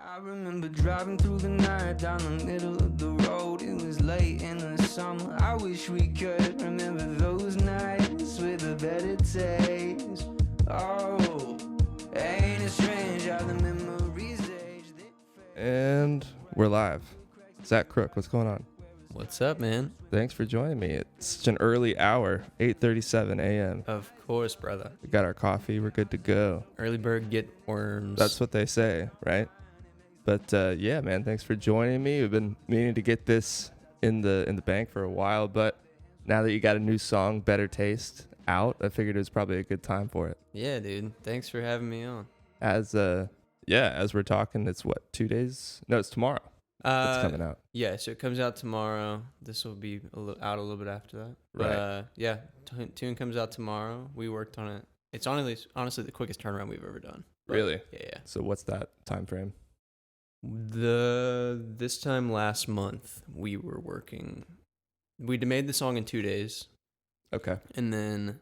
I remember driving through the night down the middle of the road. It was late in the summer. I wish we could remember those nights with a better taste. Oh, ain't it strange how the memories age? And we're live. Zac Crook, what's going on? What's up, man? Thanks for joining me. It's such an early hour, 8:37 a.m. Of course, brother. We got our coffee. We're good to go. Early bird get worms. That's what they say, right? But yeah, man, thanks for joining me. We've been meaning to get this in the bank for a while, but now that you got a new song, Better Taste, out, I figured it was probably a good time for it. Yeah, dude. Thanks for having me on. As we're talking, it's what, 2 days? No, it's tomorrow. It's coming out. Yeah, so it comes out tomorrow. This will be out a little bit after that. Right. Yeah, tune comes out tomorrow. We worked on it. It's honestly the quickest turnaround we've ever done. But, Really? Yeah. So what's that time frame? This time last month, we were working. We made the song in 2 days. Okay. And then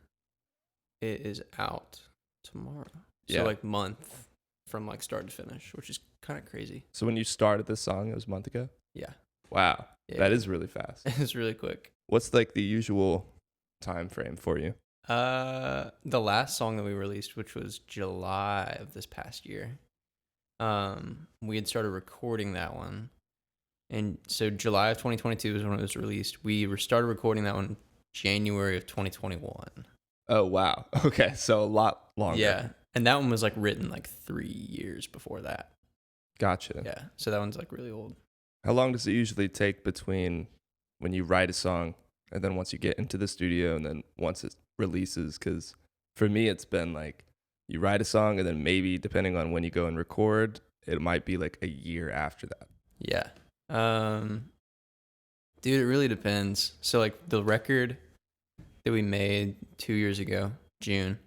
it is out tomorrow. Yeah. So month from start to finish, which is kind of crazy. So when you started this song, it was a month ago? Yeah. Wow. Yeah. That is really fast. It's really quick. What's the usual time frame for you? The last song that we released, which was July of this past year, we had started recording that one. And so July of 2022 is when it was released. We started recording that one January of 2021. Oh, wow. Okay. So a lot longer. Yeah. And that one was written 3 years before that. Gotcha. Yeah. So that one's really old. How long does it usually take between when you write a song and then once you get into the studio and then once it releases? Because for me, it's been you write a song and then maybe depending on when you go and record, it might be a year after that. Yeah. Dude, it really depends. So the record that we made 2 years ago, June,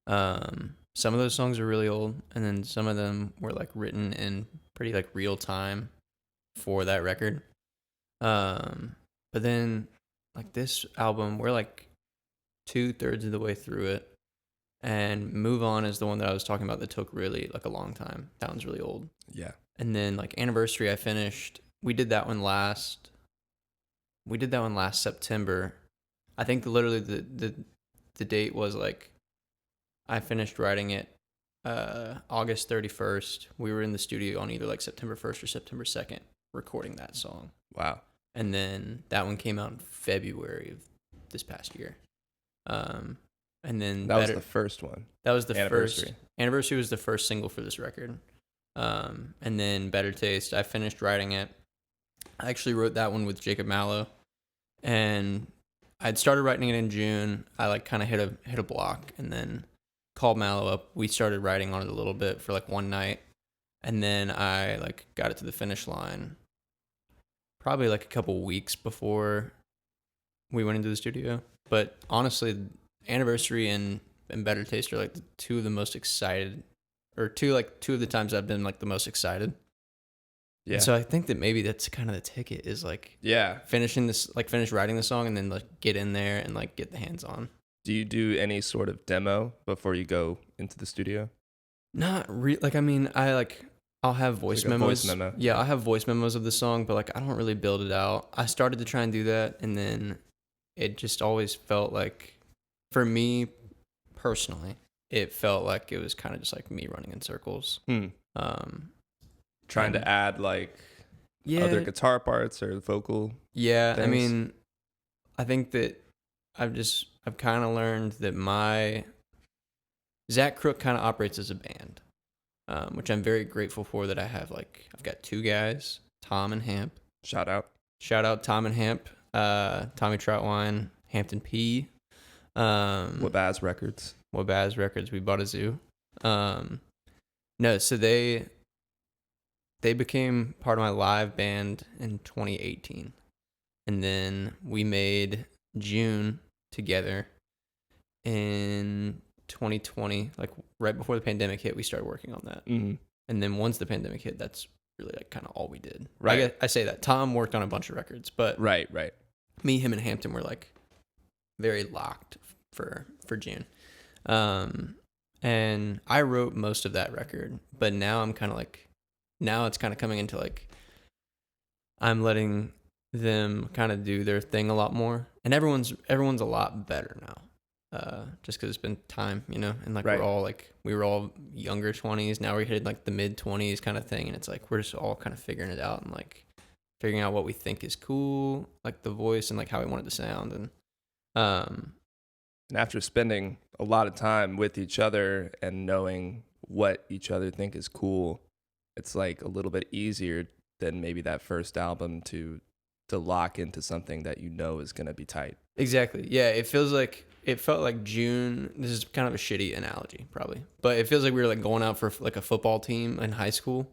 some of those songs are really old, and then some of them were written in pretty real time for that record. But then this album, we're 2/3 of the way through it, and Move On is the one that I was talking about that took really a long time. That one's really old. Yeah. And then Anniversary, I finished. We did that one last September. I think literally the date was I finished writing it August 31st. We were in the studio on either September 1st or September 2nd recording that song. Wow. And then that one came out in February of this past year. And then that was the first one. That was the Anniversary. first. Anniversary was the first single for this record. And then Better Taste, I finished writing it. I actually wrote that one with Jacob Mallow, and I'd started writing it in June. I kind of hit a block, and then called Mallow up. We started writing on it a little bit for one night, and then I got it to the finish line probably a couple weeks before we went into the studio. But honestly, Anniversary and Better Taste are two of the most excited, or two of the times I've been the most excited. Yeah. And so I think that maybe that's kind of the ticket is yeah, finishing this, finish writing the song and then get in there and get the hands on. Do you do any sort of demo before you go into the studio? Not really. I'll have voice memos. Voice memo. Yeah, I have voice memos of the song, but I don't really build it out. I started to try and do that, and then it just always felt for me personally, it felt it was kind of just me running in circles. Trying to add other guitar parts or vocal. Yeah, things. I mean, I think that I've kind of learned that Zac Crook kind of operates as a band, which I'm very grateful for. That I have I've got two guys, Tom and Hamp. Shout out Tom and Hamp, Tommy Troutwine, Hampton P. Wabaz Records. We bought a zoo. No, so they became part of my live band in 2018. And then we made June together in 2020. Right before the pandemic hit, we started working on that. Mm-hmm. And then once the pandemic hit, that's really kind of all we did. Right. I say that. Tom worked on a bunch of records, but Right. me, him, and Hampton were very locked for June. And I wrote most of that record, but now I'm kind of now it's kind of coming into like I'm letting them kind of do their thing a lot more, and everyone's a lot better now, just because it's been time, you know, and like Right. we were all younger 20s, now we're hitting like the mid 20s kind of thing, and it's like we're just all kind of figuring it out and like figuring out what we think is cool, like the voice and like how we want it to sound, and And after spending a lot of time with each other and knowing what each other think is cool, it's like a little bit easier than maybe that first album to lock into something that you know is going to be tight. Exactly. Yeah, it felt like June. This is kind of a shitty analogy, probably, but it feels like we were like going out for like a football team in high school,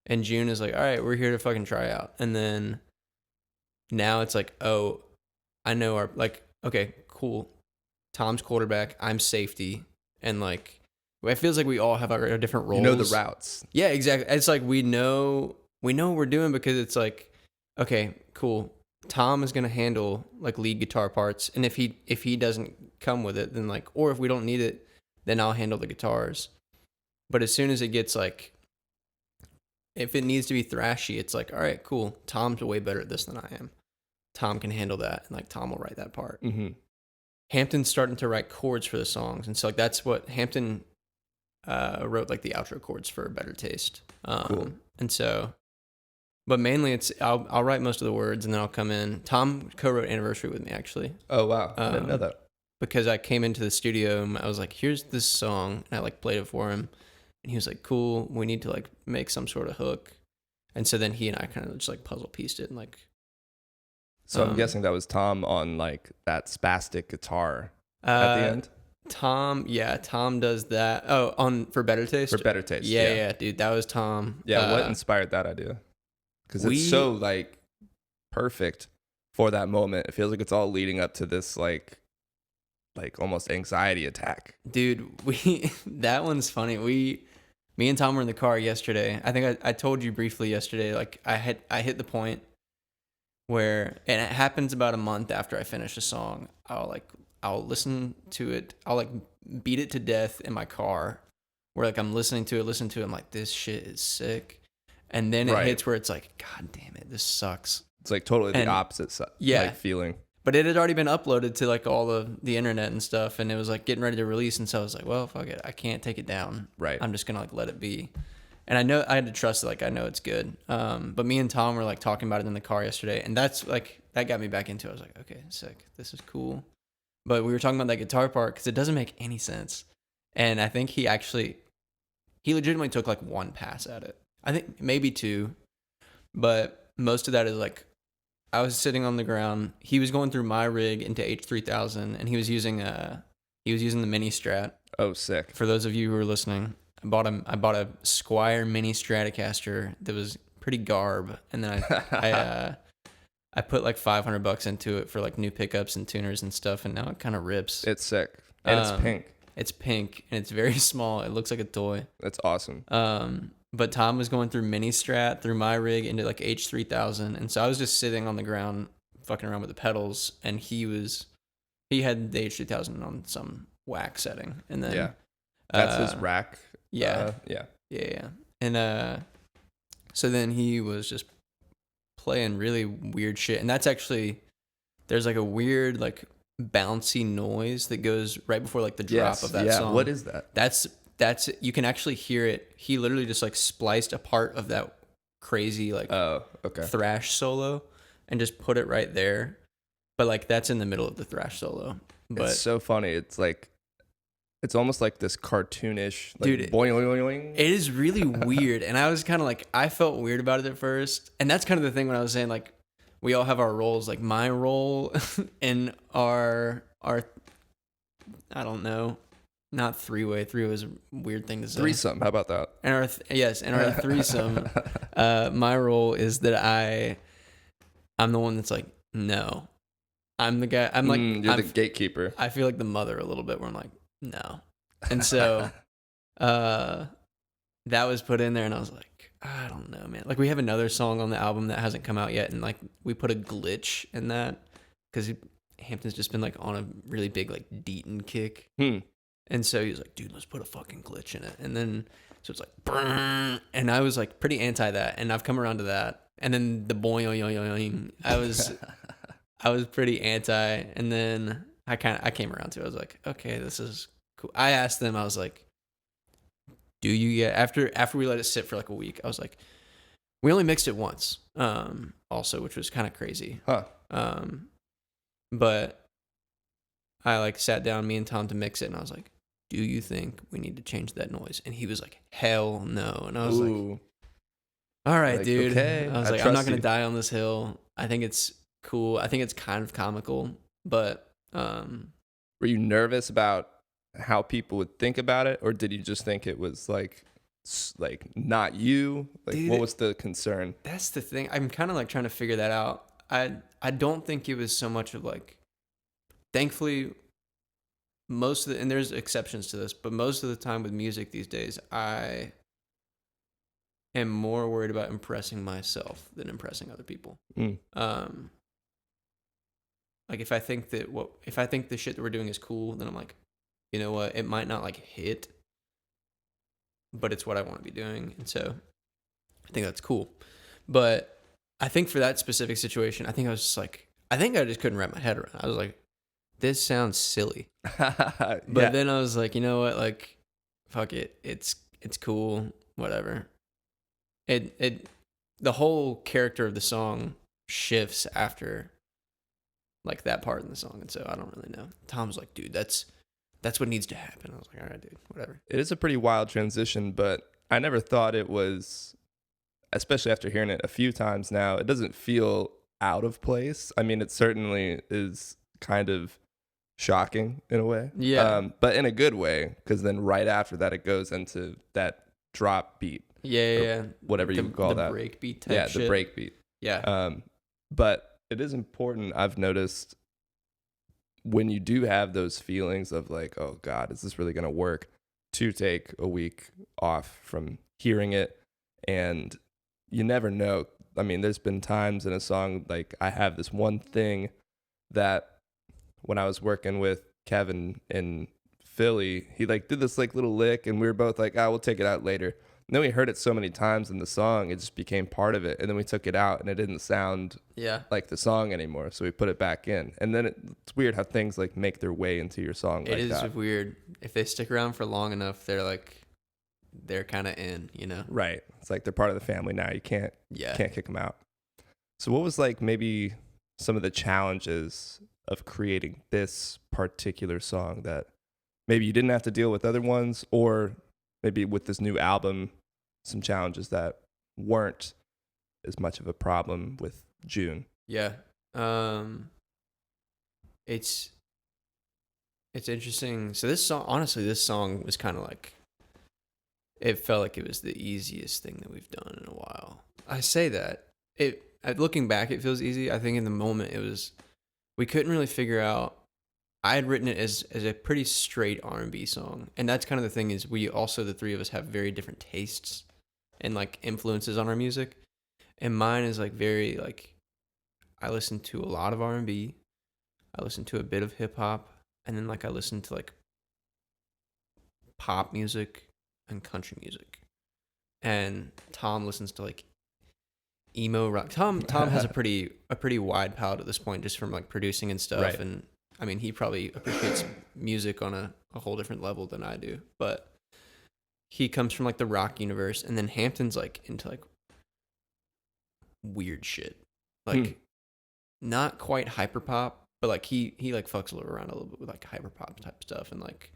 and June is like, all right, we're here to fucking try out, and then now it's like, oh, I know our like, okay, cool. Tom's quarterback, I'm safety, and like, it feels like we all have our different roles. You know the routes. Yeah, exactly. It's like we know what we're doing, because it's like, okay, cool. Tom is gonna handle like lead guitar parts, and if he doesn't come with it, then like, or if we don't need it, then I'll handle the guitars. But as soon as it gets like, if it needs to be thrashy, it's like, all right, cool. Tom's way better at this than I am. Tom can handle that, and like Tom will write that part. Mm-hmm. Hampton's starting to write chords for the songs, and so like that's what Hampton wrote, like the outro chords for Better Taste. Cool. And so, but mainly it's I'll write most of the words, and then I'll come in. Tom co-wrote Anniversary with me, actually. Oh wow, I didn't know that. Because I came into the studio and I was like, here's this song, and I like played it for him, and he was like, cool, we need to like make some sort of hook. And so then he and I kind of just like puzzle pieced it, and like, so I'm guessing that was Tom on like that spastic guitar at the end. Tom does that. Oh, for Better Taste? For Better Taste. Yeah, dude, that was Tom. Yeah, what inspired that idea? Because it's so like perfect for that moment. It feels like it's all leading up to this like almost anxiety attack. Dude, that one's funny. Me and Tom were in the car yesterday. I think I told you briefly yesterday, like I hit the point where, and it happens about a month after I finish a song, I'll listen to it. I'll like beat it to death in my car, where like I'm listening to it. I'm like, this shit is sick. And then it hits where it's like, God damn it, this sucks. It's like totally the opposite like feeling. But it had already been uploaded to like all of the internet and stuff, and it was like getting ready to release. And so I was like, well, fuck it, I can't take it down. Right. I'm just gonna like let it be. And I know I had to trust it. Like I know it's good. But me and Tom were like talking about it in the car yesterday, and that's like that got me back into it. I was like, okay, sick, this is cool. But we were talking about that guitar part because it doesn't make any sense. And I think he legitimately took like one pass at it. I think maybe two, but most of that is like, I was sitting on the ground. He was going through my rig into H3000, and he was using the mini Strat. Oh, sick! For those of you who are listening, I bought a Squier mini Stratocaster that was pretty garb, and then I put like $500 into it for like new pickups and tuners and stuff, and now it kind of rips. It's sick, and it's pink. It's pink, and it's very small. It looks like a toy. That's awesome. But Tom was going through mini Strat through my rig into like H3000, and so I was just sitting on the ground fucking around with the pedals, and he had the H3000 on some whack setting, and then that's his rack. Yeah. And so then he was just playing really weird shit, and that's actually, there's like a weird like bouncy noise that goes right before like the drop of that song. What is that? That's you can actually hear it. He literally just like spliced a part of that crazy like thrash solo and just put it right there. But like that's in the middle of the thrash solo. But it's so funny. It's like, it's almost like this cartoonish, like, dude, boing, boing, boing. It is really weird. And I was kind of like, I felt weird about it at first. And that's kind of the thing when I was saying like, we all have our roles. Like my role in our I don't know, not three-way. Three-way is a weird thing to say. Threesome. How about that? And our threesome. My role is that I'm the one that's like, no. I'm the guy. I'm like, you're the gatekeeper. I feel like the mother a little bit, where I'm like, no. And so, that was put in there, and I was like, I don't know, man. Like we have another song on the album that hasn't come out yet, and like we put a glitch in that because Hampton's just been like on a really big like Deaton kick. And so he was like, dude, let's put a fucking glitch in it. And then So it's like, brrr, and I was like pretty anti that, and I've come around to that. And then the boing, I was pretty anti, and then I came around to it. I was like, okay, this is cool. I asked them, I was like, do you get after we let it sit for like a week? I was like, we only mixed it once, also, which was kind of crazy. Huh. But I like sat down, me and Tom, to mix it, and I was like, do you think we need to change that noise? And he was like, hell no. And I was like, all right, like, dude. Okay, I was like, I'm not gonna die on this hill. I think it's cool. I think it's kind of comical, but were you nervous about how people would think about it, or did you just think it was like not you? Like, dude, what was the concern? That's the thing. I'm kind of like trying to figure that out. I don't think it was so much of like, thankfully, most of the, and there's exceptions to this, but most of the time with music these days, I am more worried about impressing myself than impressing other people. Like if I think the shit that we're doing is cool, then I'm like, you know what, it might not like hit, but it's what I want to be doing, and so I think that's cool. But I think for that specific situation, I think I just couldn't wrap my head around it. I was like, this sounds silly. But then I was like, you know what, like, fuck it, it's cool, whatever. The whole character of the song shifts after like that part in the song, and so I don't really know. Tom was like, dude, that's what needs to happen. I was like, all right, dude, whatever. It is a pretty wild transition, but I never thought it was, especially after hearing it a few times now, it doesn't feel out of place. I mean, it certainly is kind of shocking in a way. Yeah. But in a good way, because then right after that, it goes into that drop beat. Yeah. Whatever you call that. The break beat type shit. Yeah, the break beat. Yeah. But it is important, I've noticed, when you do have those feelings of like, oh God, is this really going to work, to take a week off from hearing it. And you never know. I mean, there's been times in a song, like I have this one thing that when I was working with Kevin in Philly, he like did this like little lick, and we were both like, we'll take it out later. And then we heard it so many times in the song, it just became part of it. And then we took it out, and it didn't sound like the song anymore. So we put it back in. And then it's weird how things like make their way into your song. It is weird. If they stick around for long enough, they're kind of in, you know? Right. It's like they're part of the family now. You can't kick them out. So what was like maybe some of the challenges of creating this particular song that maybe you didn't have to deal with other ones, or maybe with this new album, some challenges that weren't as much of a problem with June? Yeah. It's interesting. So this song was kind of like, it felt like it was the easiest thing that we've done in a while. I say that. Looking back, it feels easy. I think in the moment we couldn't really figure out. I had written it as a pretty straight R&B song. And that's kind of the thing, is we also, the three of us, have very different tastes and like influences on our music. And mine is like very like, I listen to a lot of R&B. I listen to a bit of hip hop, and then like I listen to like pop music and country music. And Tom listens to like emo rock. Tom has a pretty wide palette at this point, just from like producing and stuff. Right. And I mean, he probably appreciates music on a whole different level than I do. But he comes from like the rock universe, and then Hampton's like into like weird shit, like not quite hyperpop, but like he like fucks around a little bit with like hyperpop type stuff and like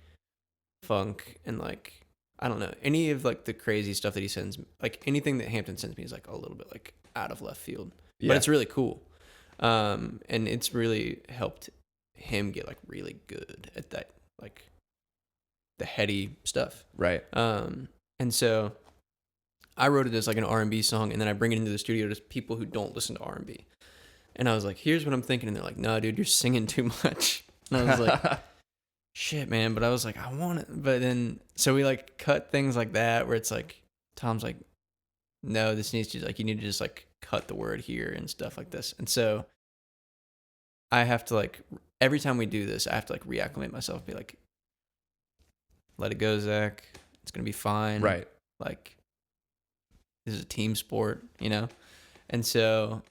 funk and like, I don't know, any of like the crazy stuff that he sends, like anything that Hampton sends me is like a little bit like out of left field, but it's really cool. And it's really helped him get like really good at that, like the heady stuff. Right. And so I wrote it as like an R&B song, and then I bring it into the studio to people who don't listen to R&B. And I was like, here's what I'm thinking. And they're like, no, dude, you're singing too much. And I was like, shit, man. But I was like, I want it. But then, so we like cut things like that where it's like, Tom's like, no, this needs to, like, you need to just like cut the word here and stuff like this. And so I have to like, every time we do this, I have to like reacclimate myself, be like, let it go, Zach. It's going to be fine. Right. Like, this is a team sport, you know? And so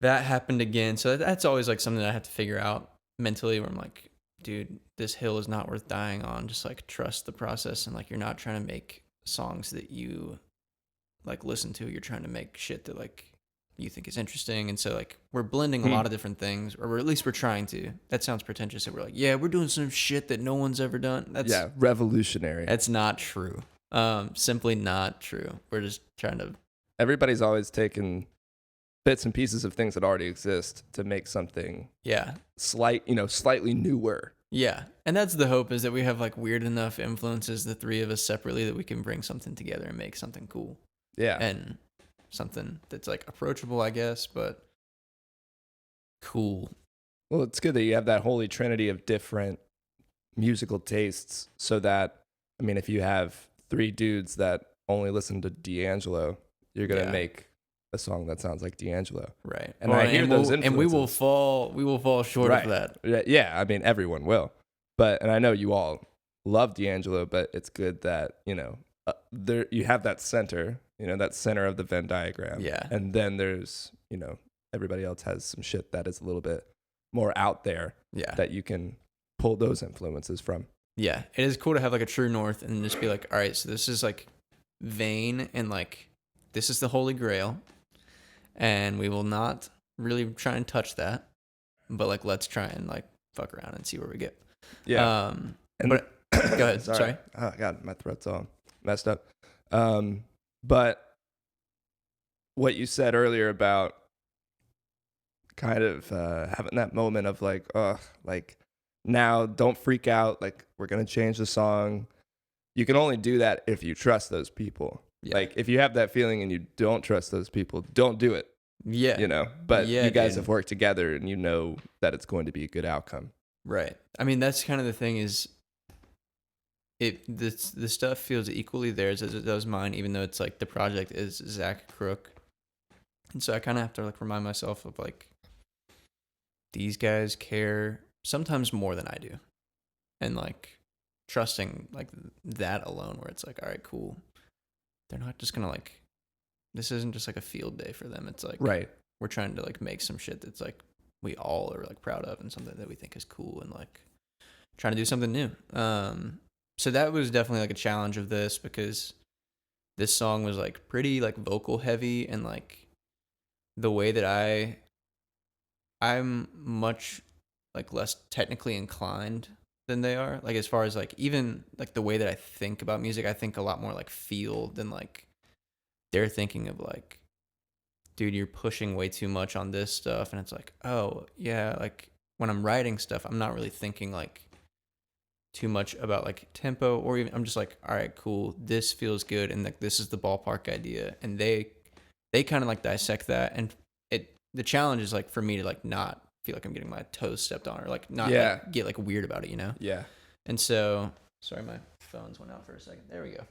that happened again. So that's always like something that I have to figure out mentally, where I'm like, dude, this hill is not worth dying on. Just like trust the process, and like you're not trying to make songs that you like listen to. You're trying to make shit that like you think is interesting. And so like we're blending a lot of different things, or at least we're trying to. That sounds pretentious. That we're like, yeah, we're doing some shit that no one's ever done. That's revolutionary. That's not true. Simply not true. We're just trying to. Everybody's always taken bits and pieces of things that already exist to make something slightly newer. Yeah. And that's the hope, is that we have like weird enough influences, the three of us separately, that we can bring something together and make something cool. Yeah. And something that's like approachable, I guess, but cool. Well, it's good that you have that holy trinity of different musical tastes, so that, I mean, if you have 3 dudes that only listen to D'Angelo, you're going to make a song that sounds like D'Angelo. Right. And I hear those influences. And we will fall short of that. Yeah, I mean, everyone will. And I know you all love D'Angelo, but it's good that, there you have that center, that center of the Venn diagram. Yeah. And then there's, everybody else has some shit that is a little bit more out there. Yeah. That you can pull those influences from. Yeah. It is cool to have like a true north and just be like, all right, so this is like vain, and like this is the holy grail, and we will not really try and touch that, but like let's try and like fuck around and see where we get. Yeah. But go ahead. Sorry. Oh God, my throat's all messed up. But what you said earlier about kind of having that moment of like, now don't freak out, like we're gonna change the song. You can only do that if you trust those people. Yeah. Like if you have that feeling and you don't trust those people, don't do it. Yeah. But you guys have worked together, and you know that it's going to be a good outcome. Right. I mean, that's kind of the thing, is the stuff feels equally theirs as it does mine, even though it's like the project is Zac Crook. And so I kind of have to like remind myself of like, these guys care sometimes more than I do. And like trusting like that alone, where it's like, all right, cool. They're not just going to like, this isn't just like a field day for them. It's like, right. We're trying to like make some shit that's like we all are like proud of, and something that we think is cool, and like trying to do something new. So that was definitely like a challenge of this, because this song was like pretty like vocal heavy, and like the way that I'm much like less technically inclined than they are. Like as far as like even like the way that I think about music, I think a lot more like feel than like they're thinking of like, dude, you're pushing way too much on this stuff. And it's like, oh yeah, like when I'm writing stuff, I'm not really thinking like too much about like tempo, or even I'm just like, all right, cool, this feels good, and like this is the ballpark idea. And they kind of like dissect that, and the challenge is like for me to like not feel like I'm getting my toes stepped on, or like not like, get like weird about it, Yeah. And so, sorry, my phones went out for a second. There we go.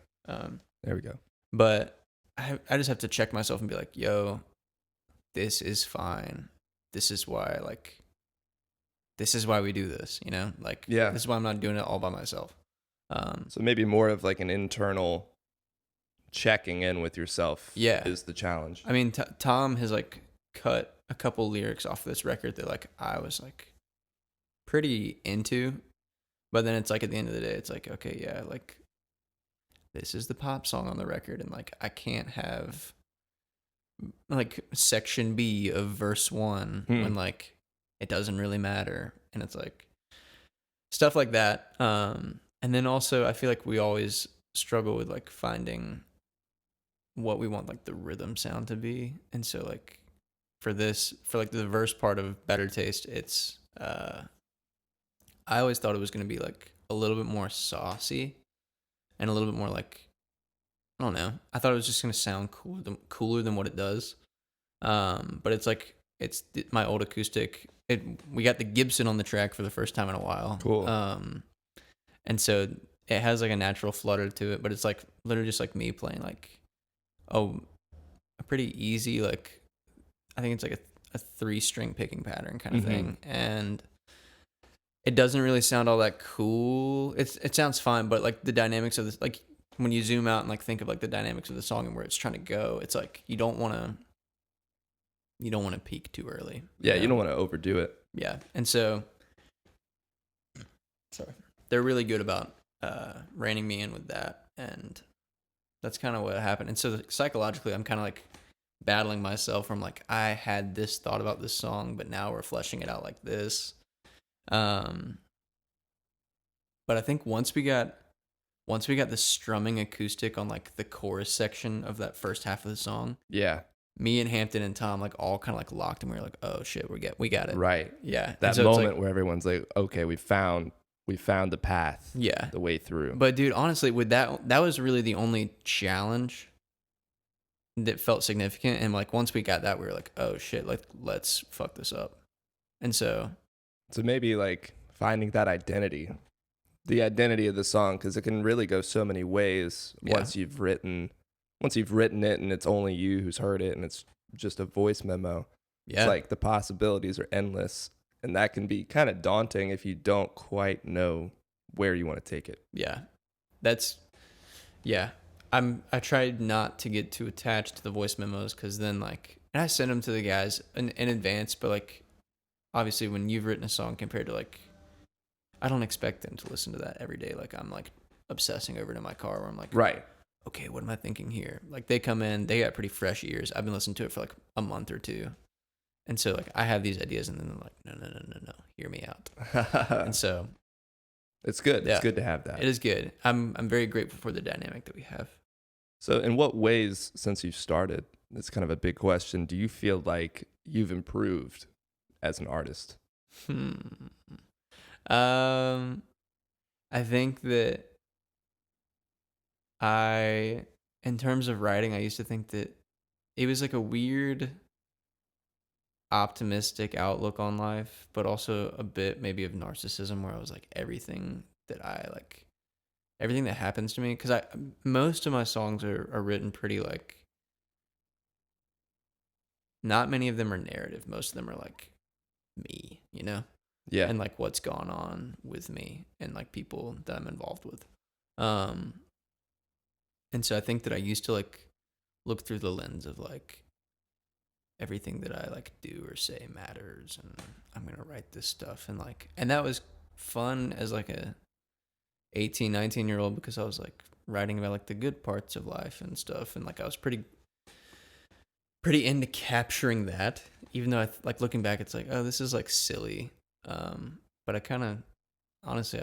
There we go. But I just have to check myself and be like, yo, this is fine. This is why we do this, Like, this is why I'm not doing it all by myself. So maybe more of like an internal checking in with yourself is the challenge. I mean, Tom has like cut a couple lyrics off this record that like I was like pretty into, but then it's like at the end of the day, it's like, okay, yeah, like this is the pop song on the record, and like I can't have like section B of verse 1 when like it doesn't really matter. And it's like stuff like that. And then also I feel like we always struggle with like finding what we want like the rhythm sound to be. And so like for like the verse part of Better Taste, it's I always thought it was going to be like a little bit more saucy and a little bit more like, I don't know. I thought it was just going to sound cooler than what it does. But it's like, it's my old acoustic. We got the Gibson on the track for the first time in a while. Cool. And so it has like a natural flutter to it, but it's like literally just like me playing like, a pretty easy, like, I think it's like a 3-string picking pattern kind of thing. And it doesn't really sound all that cool. It sounds fine, but like the dynamics of this, like when you zoom out and like think of like the dynamics of the song and where it's trying to go, it's like you don't want to peak too early. Yeah, you don't want to overdo it. Yeah. And so they're really good about reining me in with that, and that's kind of what happened. And so psychologically, I'm kind of like battling myself from like, I had this thought about this song, but now we're fleshing it out like this. But I think once we got the strumming acoustic on like the chorus section of that first half of the song, Yeah. me and Hampton and Tom like all kind of like locked, and we were like, oh shit, we got it. Right. Yeah. That so moment where everyone's like, okay, we found the path. Yeah. The way through. But dude, honestly, with that was really the only challenge that felt significant. And like once we got that, we were like, oh shit, like let's fuck this up. And so maybe like finding that identity, the identity of the song, because it can really go so many ways once you've written it and it's only you who's heard it and it's just a voice memo. Yeah. It's like the possibilities are endless, and that can be kind of daunting if you don't quite know where you want to take it. Yeah. I tried not to get too attached to the voice memos, because then like, and I send them to the guys in advance, but like obviously when you've written a song compared to like, I don't expect them to listen to that every day. Like I'm like obsessing over it in my car where I'm like, right, okay, what am I thinking here? Like they come in, they got pretty fresh ears. I've been listening to it for like a month or two. And so like I have these ideas, and then they're like, no, hear me out. And so it's good. Yeah, it's good to have that. It is good. I'm very grateful for the dynamic that we have. So in what ways, since you started, it's kind of a big question, do you feel like you've improved as an artist? I think that in terms of writing, I used to think that it was like a weird optimistic outlook on life, but also a bit maybe of narcissism, where I was like, everything that happens to me, because most of my songs are written pretty like, not many of them are narrative. Most of them are like me, you know? Yeah. And like what's gone on with me and like people that I'm involved with. And so I think that I used to like look through the lens of like, everything that I like do or say matters, and I'm going to write this stuff. And that was fun as like a 18, 19-year-old, because I was like writing about like the good parts of life and stuff. And like, I was pretty into capturing that, even though like looking back, it's like, oh, this is like silly. But I kind of, honestly,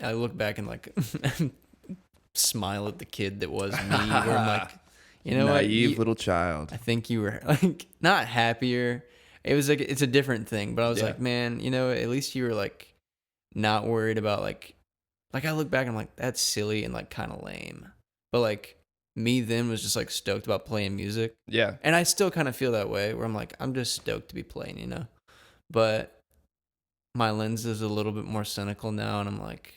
I look back and like smile at the kid that was me, where I'm like, you know, naive little child. I think you were like not happier. It was like, it's a different thing, but I was like, man, you know, at least you were like not worried about like I look back and I'm like, that's silly and like kind of lame. But like me then was just like stoked about playing music. Yeah. And I still kind of feel that way, where I'm like, I'm just stoked to be playing, you know? But my lens is a little bit more cynical now, and I'm like,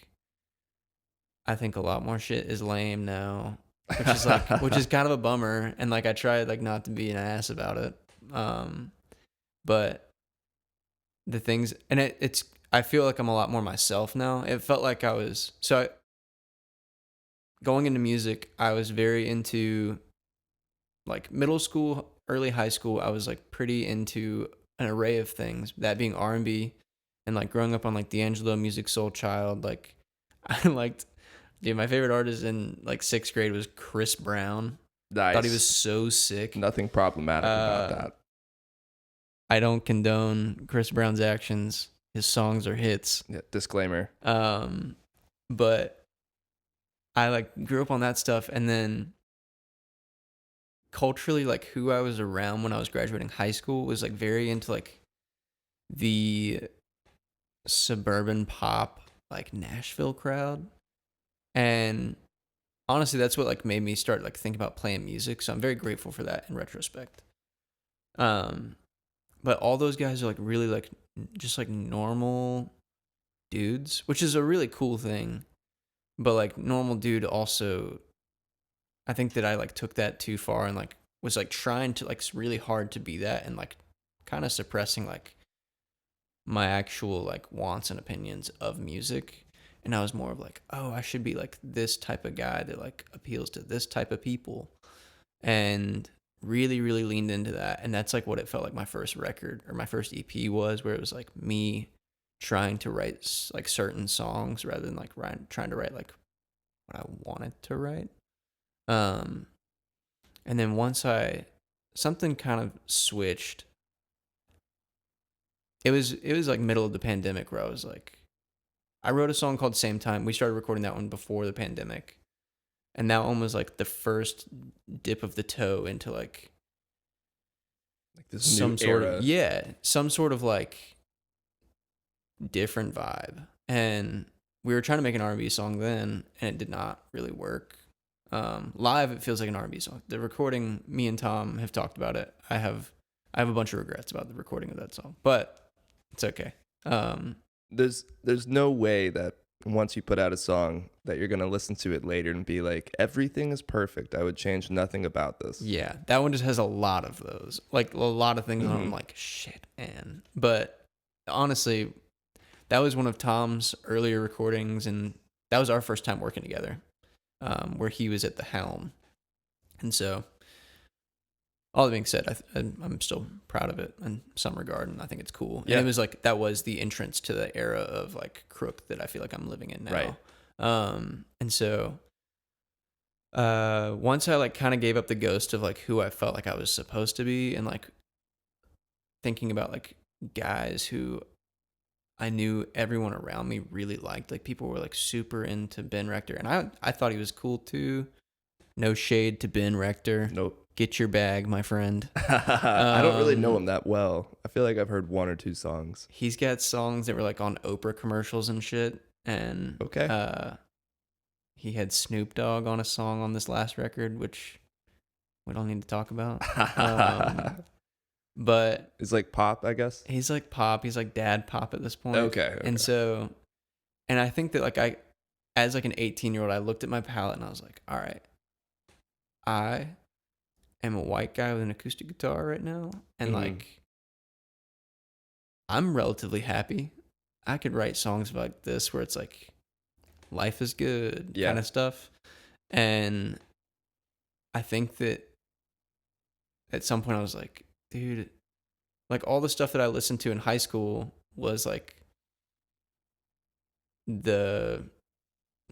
I think a lot more shit is lame now. Which is kind of a bummer, and like I tried like not to be an ass about it, but the things, and it's I feel like I'm a lot more myself now. It felt like going into music, I was very into like middle school, early high school. I was like pretty into an array of things, that being R&B, and like growing up on like D'Angelo, Music Soul Child. Like I liked. Dude, my favorite artist in like 6th grade was Chris Brown. Nice. Thought he was so sick. Nothing problematic about that. I don't condone Chris Brown's actions. His songs are hits. Yeah, disclaimer. But I like grew up on that stuff, and then culturally, like who I was around when I was graduating high school was like very into like the suburban pop, like Nashville crowd. And honestly, that's what like made me start like think about playing music. So I'm very grateful for that in retrospect. But all those guys are like really like just like normal dudes, which is a really cool thing. But like normal dude also, I think that I like took that too far and like was like trying to like really hard to be that, and like kind of suppressing like my actual like wants and opinions of music. And I was more of like, oh, I should be like this type of guy that like appeals to this type of people. And really, really leaned into that. And that's like what it felt like my first record or my first EP was, where it was like me trying to write like certain songs rather than like trying to write like what I wanted to write. And then once something kind of switched. It was like middle of the pandemic where I was like, I wrote a song called Same Time. We started recording that one before the pandemic. And that one was like the first dip of the toe into like this some new sort era. of, yeah, some sort of like different vibe. And we were trying to make an R&B song then, and it did not really work. Live, it feels like an R&B song. The recording, me and Tom have talked about it. I have a bunch of regrets about the recording of that song, but it's okay. There's no way that once you put out a song that you're gonna listen to it later and be like, everything is perfect. I would change nothing about this. Yeah, that one just has a lot of those, like a lot of things on it. I'm like, shit, man. But honestly, that was one of Tom's earlier recordings, and that was our first time working together, where he was at the helm. And so, all that being said, I'm still proud of it in some regard, and I think it's cool. Yeah. And it was like, that was the entrance to the era of like Crook that I feel like I'm living in now. Right. And so, once I like kind of gave up the ghost of like who I felt like I was supposed to be, and like thinking about like guys who I knew everyone around me really liked, like people were like super into Ben Rector, and I thought he was cool too. No shade to Ben Rector. Nope. Get your bag, my friend. I don't really know him that well. I feel like I've heard one or two songs. He's got songs that were like on Oprah commercials and shit. And he had Snoop Dogg on a song on this last record, which we don't need to talk about. But it's like pop, I guess. He's like pop. He's like dad pop at this point. Okay. And so, and I think that like as like an 18-year-old, I looked at my palette and I was like, all right, I am a white guy with an acoustic guitar right now, and like I'm relatively happy. I could write songs like this where it's like life is good kind of stuff. And I think that at some point I was like, dude, like all the stuff that I listened to in high school was like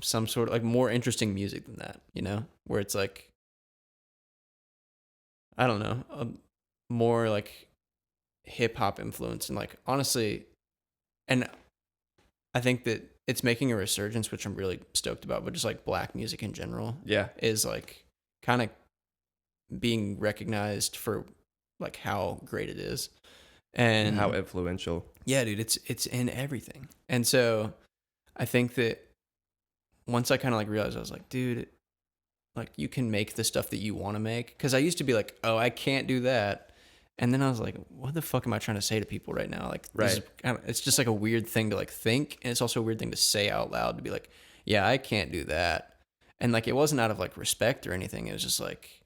some sort of like more interesting music than that, you know, where it's like, I don't know, more like hip hop influence. And like, honestly, and I think that it's making a resurgence, which I'm really stoked about, but just like black music in general is like kind of being recognized for like how great it is and how influential. Yeah, dude, it's in everything. And so I think that once I kind of like realized, I was like, dude, like you can make the stuff that you want to make. Because I used to be like, oh, I can't do that. And then I was like, what the fuck am I trying to say to people right now? Like, it's just like a weird thing to like think. And it's also a weird thing to say out loud, to be like, yeah, I can't do that. And like, it wasn't out of like respect or anything. It was just like,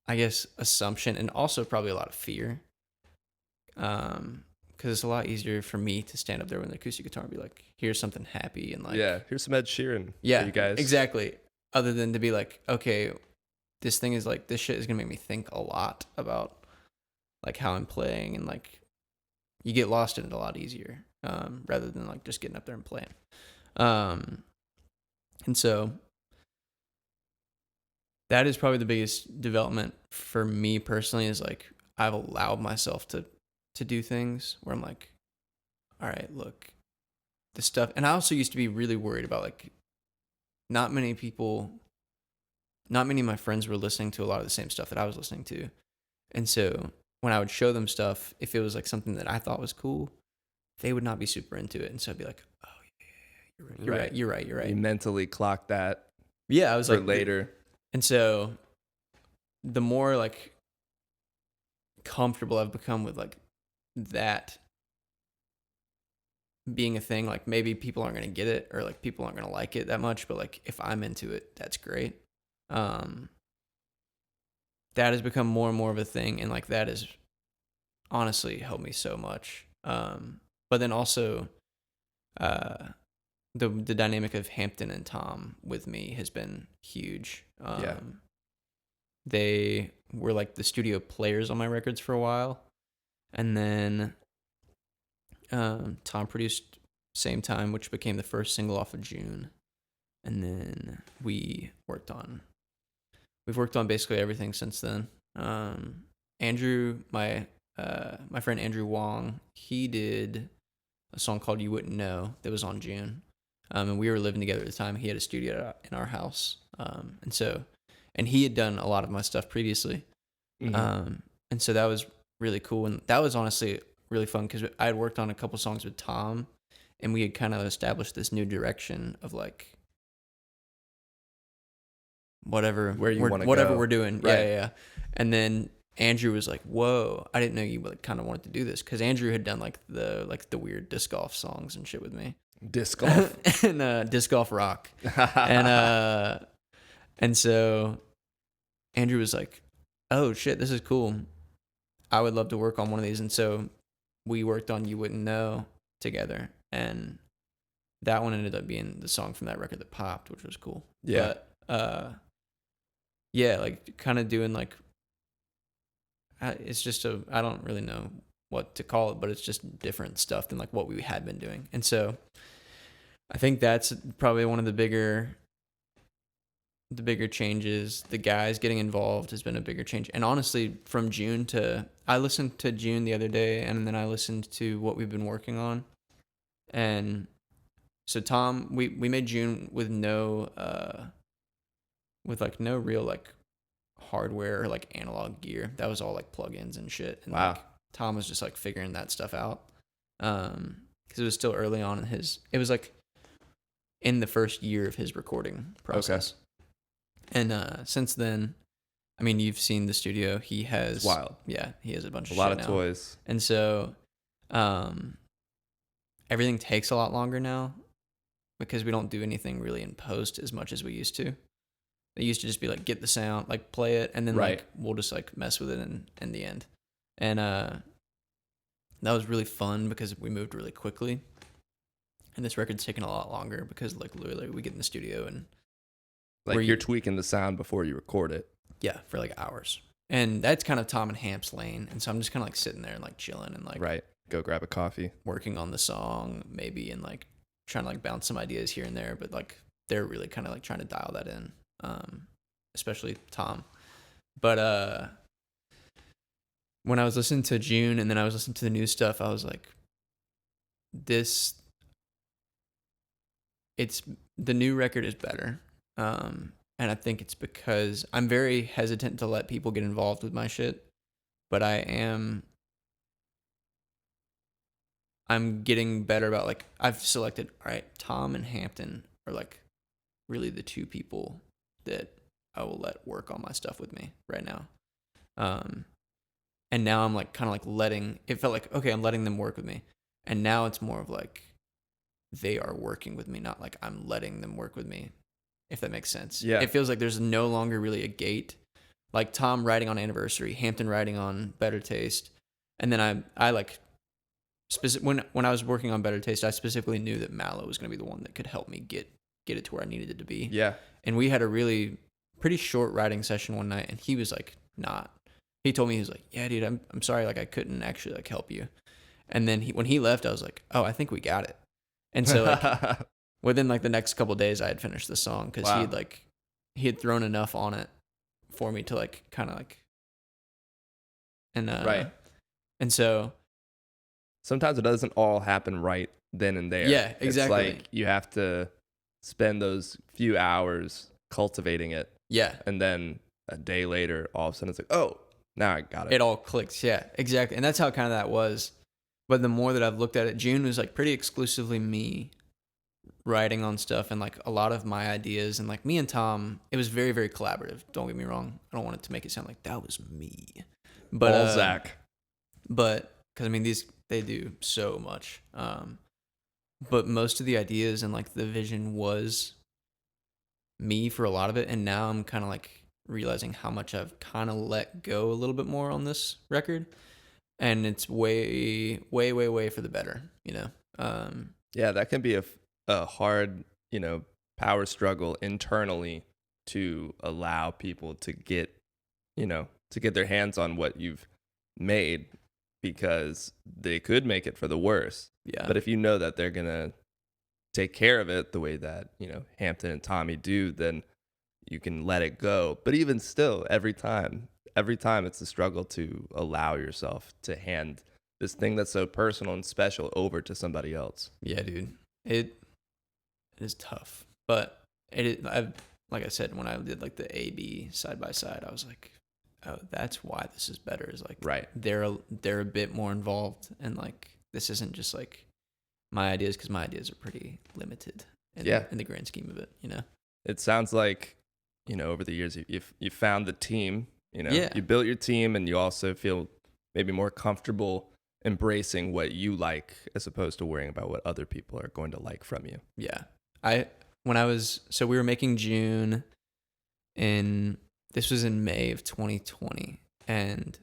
I guess, assumption, and also probably a lot of fear. Because it's a lot easier for me to stand up there with an acoustic guitar and be like, here's something happy, and like, here's some Ed Sheeran. Yeah, for you guys. Exactly. Other than to be like, okay, this thing is like, this shit is gonna make me think a lot about like how I'm playing, and like you get lost in it a lot easier, rather than like just getting up there and playing. And so that is probably the biggest development for me personally, is like I've allowed myself to do things where I'm like, all right, look, this stuff. And I also used to be really worried about like, not many of my friends were listening to a lot of the same stuff that I was listening to. And so when I would show them stuff, if it was like something that I thought was cool, they would not be super into it. And so I'd be like, oh yeah, you're right. You mentally clock that. Yeah, I was for like later. And so the more like comfortable I've become with like that being a thing, like maybe people aren't going to get it, or like people aren't going to like it that much, but like if I'm into it, that's great. That has become more and more of a thing, and like that has honestly helped me so much. But then also the dynamic of Hampton and Tom with me has been huge. Yeah. They were like the studio players on my records for a while, and then Tom produced same time, which became the first single off of June, and then we've worked on basically everything since then. Andrew, my friend Andrew Wong, he did a song called "You Wouldn't Know" that was on June, and we were living together at the time. He had a studio in our house, and he had done a lot of my stuff previously, and so that was really cool, and that was honestly really fun because I had worked on a couple songs with Tom, and we had kind of established this new direction of like whatever we're doing. Right. Yeah. And then Andrew was like, "Whoa, I didn't know you like kind of wanted to do this," because Andrew had done like the weird disc golf songs and shit with me. Disc golf and disc golf rock, and so Andrew was like, "Oh shit, this is cool. I would love to work on one of these." And so we worked on "You Wouldn't Know" together, and that one ended up being the song from that record that popped, which was cool. Yeah. But yeah, like kind of doing like it's just I don't really know what to call it, but it's just different stuff than like what we had been doing. And so I think that's probably one of the bigger changes. The guys getting involved has been a bigger change. And honestly, from June to I listened to June the other day, and then I listened to what we've been working on. And so Tom, we made June with no real like hardware or like analog gear. That was all like plugins and shit. And wow. Like, Tom was just like figuring that stuff out. Because it was still early on in it was like in the first year of his recording process. Okay. And since then, I mean, you've seen the studio. He has it's wild. Yeah, he has a bunch of lot shit of now. Toys. And so everything takes a lot longer now because we don't do anything really in post as much as we used to. It used to just be like get the sound, like play it, and then like we'll just like mess with it in the end. And that was really fun because we moved really quickly. And this record's taken a lot longer because like literally we get in the studio and like you're tweaking the sound before you record it. Yeah, for like hours. And that's kind of Tom and Hamp's lane. And so I'm just kind of like sitting there and like chilling and like go grab a coffee, working on the song maybe, and like trying to like bounce some ideas here and there, but like they're really kind of like trying to dial that in. Especially Tom. But when I was listening to June and then I was listening to the new stuff, I was like, the new record is better. And I think it's because I'm very hesitant to let people get involved with my shit, but I'm getting better about like, I've selected, all right, Tom and Hampton are like really the two people that I will let work on my stuff with me right now. And now I'm like kind of like it felt like, okay, I'm letting them work with me. And now it's more of like they are working with me, not like I'm letting them work with me, if that makes sense. Yeah. It feels like there's no longer really a gate. Like Tom writing on Anniversary, Hampton writing on Better Taste. And then I like, when I was working on Better Taste, I specifically knew that Mallow was going to be the one that could help me get it to where I needed it to be. Yeah. And we had a really pretty short writing session one night, and he was like, he told me, he was like, yeah, dude, I'm sorry, like I couldn't actually like help you. And then when he left, I was like, oh, I think we got it. And so like within like the next couple of days, I had finished the song because he had thrown enough on it for me to like kind of like, and and so sometimes it doesn't all happen right then and there. Yeah, exactly. It's like you have to spend those few hours cultivating it. Yeah. And then a day later, all of a sudden it's like, oh, now I got it. It all clicks. Yeah, exactly. And that's how kind of that was. But the more that I've looked at it, June was like pretty exclusively me writing on stuff and like a lot of my ideas. And like me and Tom, it was very, very collaborative. Don't get me wrong. I don't want it to make it sound like that was me. But all Zach. But because I mean, they do so much. But most of the ideas and like the vision was me for a lot of it. And now I'm kind of like realizing how much I've kind of let go a little bit more on this record. And it's way, way, way, way for the better, you know? Yeah, that can be a hard, power struggle internally to allow people to get, to get their hands on what you've made, because they could make it for the worse. Yeah. But if you know that they're going to take care of it the way that, Hampton and Tommy do, then you can let it go. But even still, every time it's a struggle to allow yourself to hand this thing that's so personal and special over to somebody else. Yeah, dude. It is tough. But like I said, when I did like the A-B side by side, I was like, oh, that's why this is better. Is like, right, they're a bit more involved, and like this isn't just like my ideas, because my ideas are pretty limited in the grand scheme of it. It sounds like, over the years you found the team, Yeah. you built your team, and you also feel maybe more comfortable embracing what you like as opposed to worrying about what other people are going to like from you. Yeah. So we were making June, and this was in May of 2020, and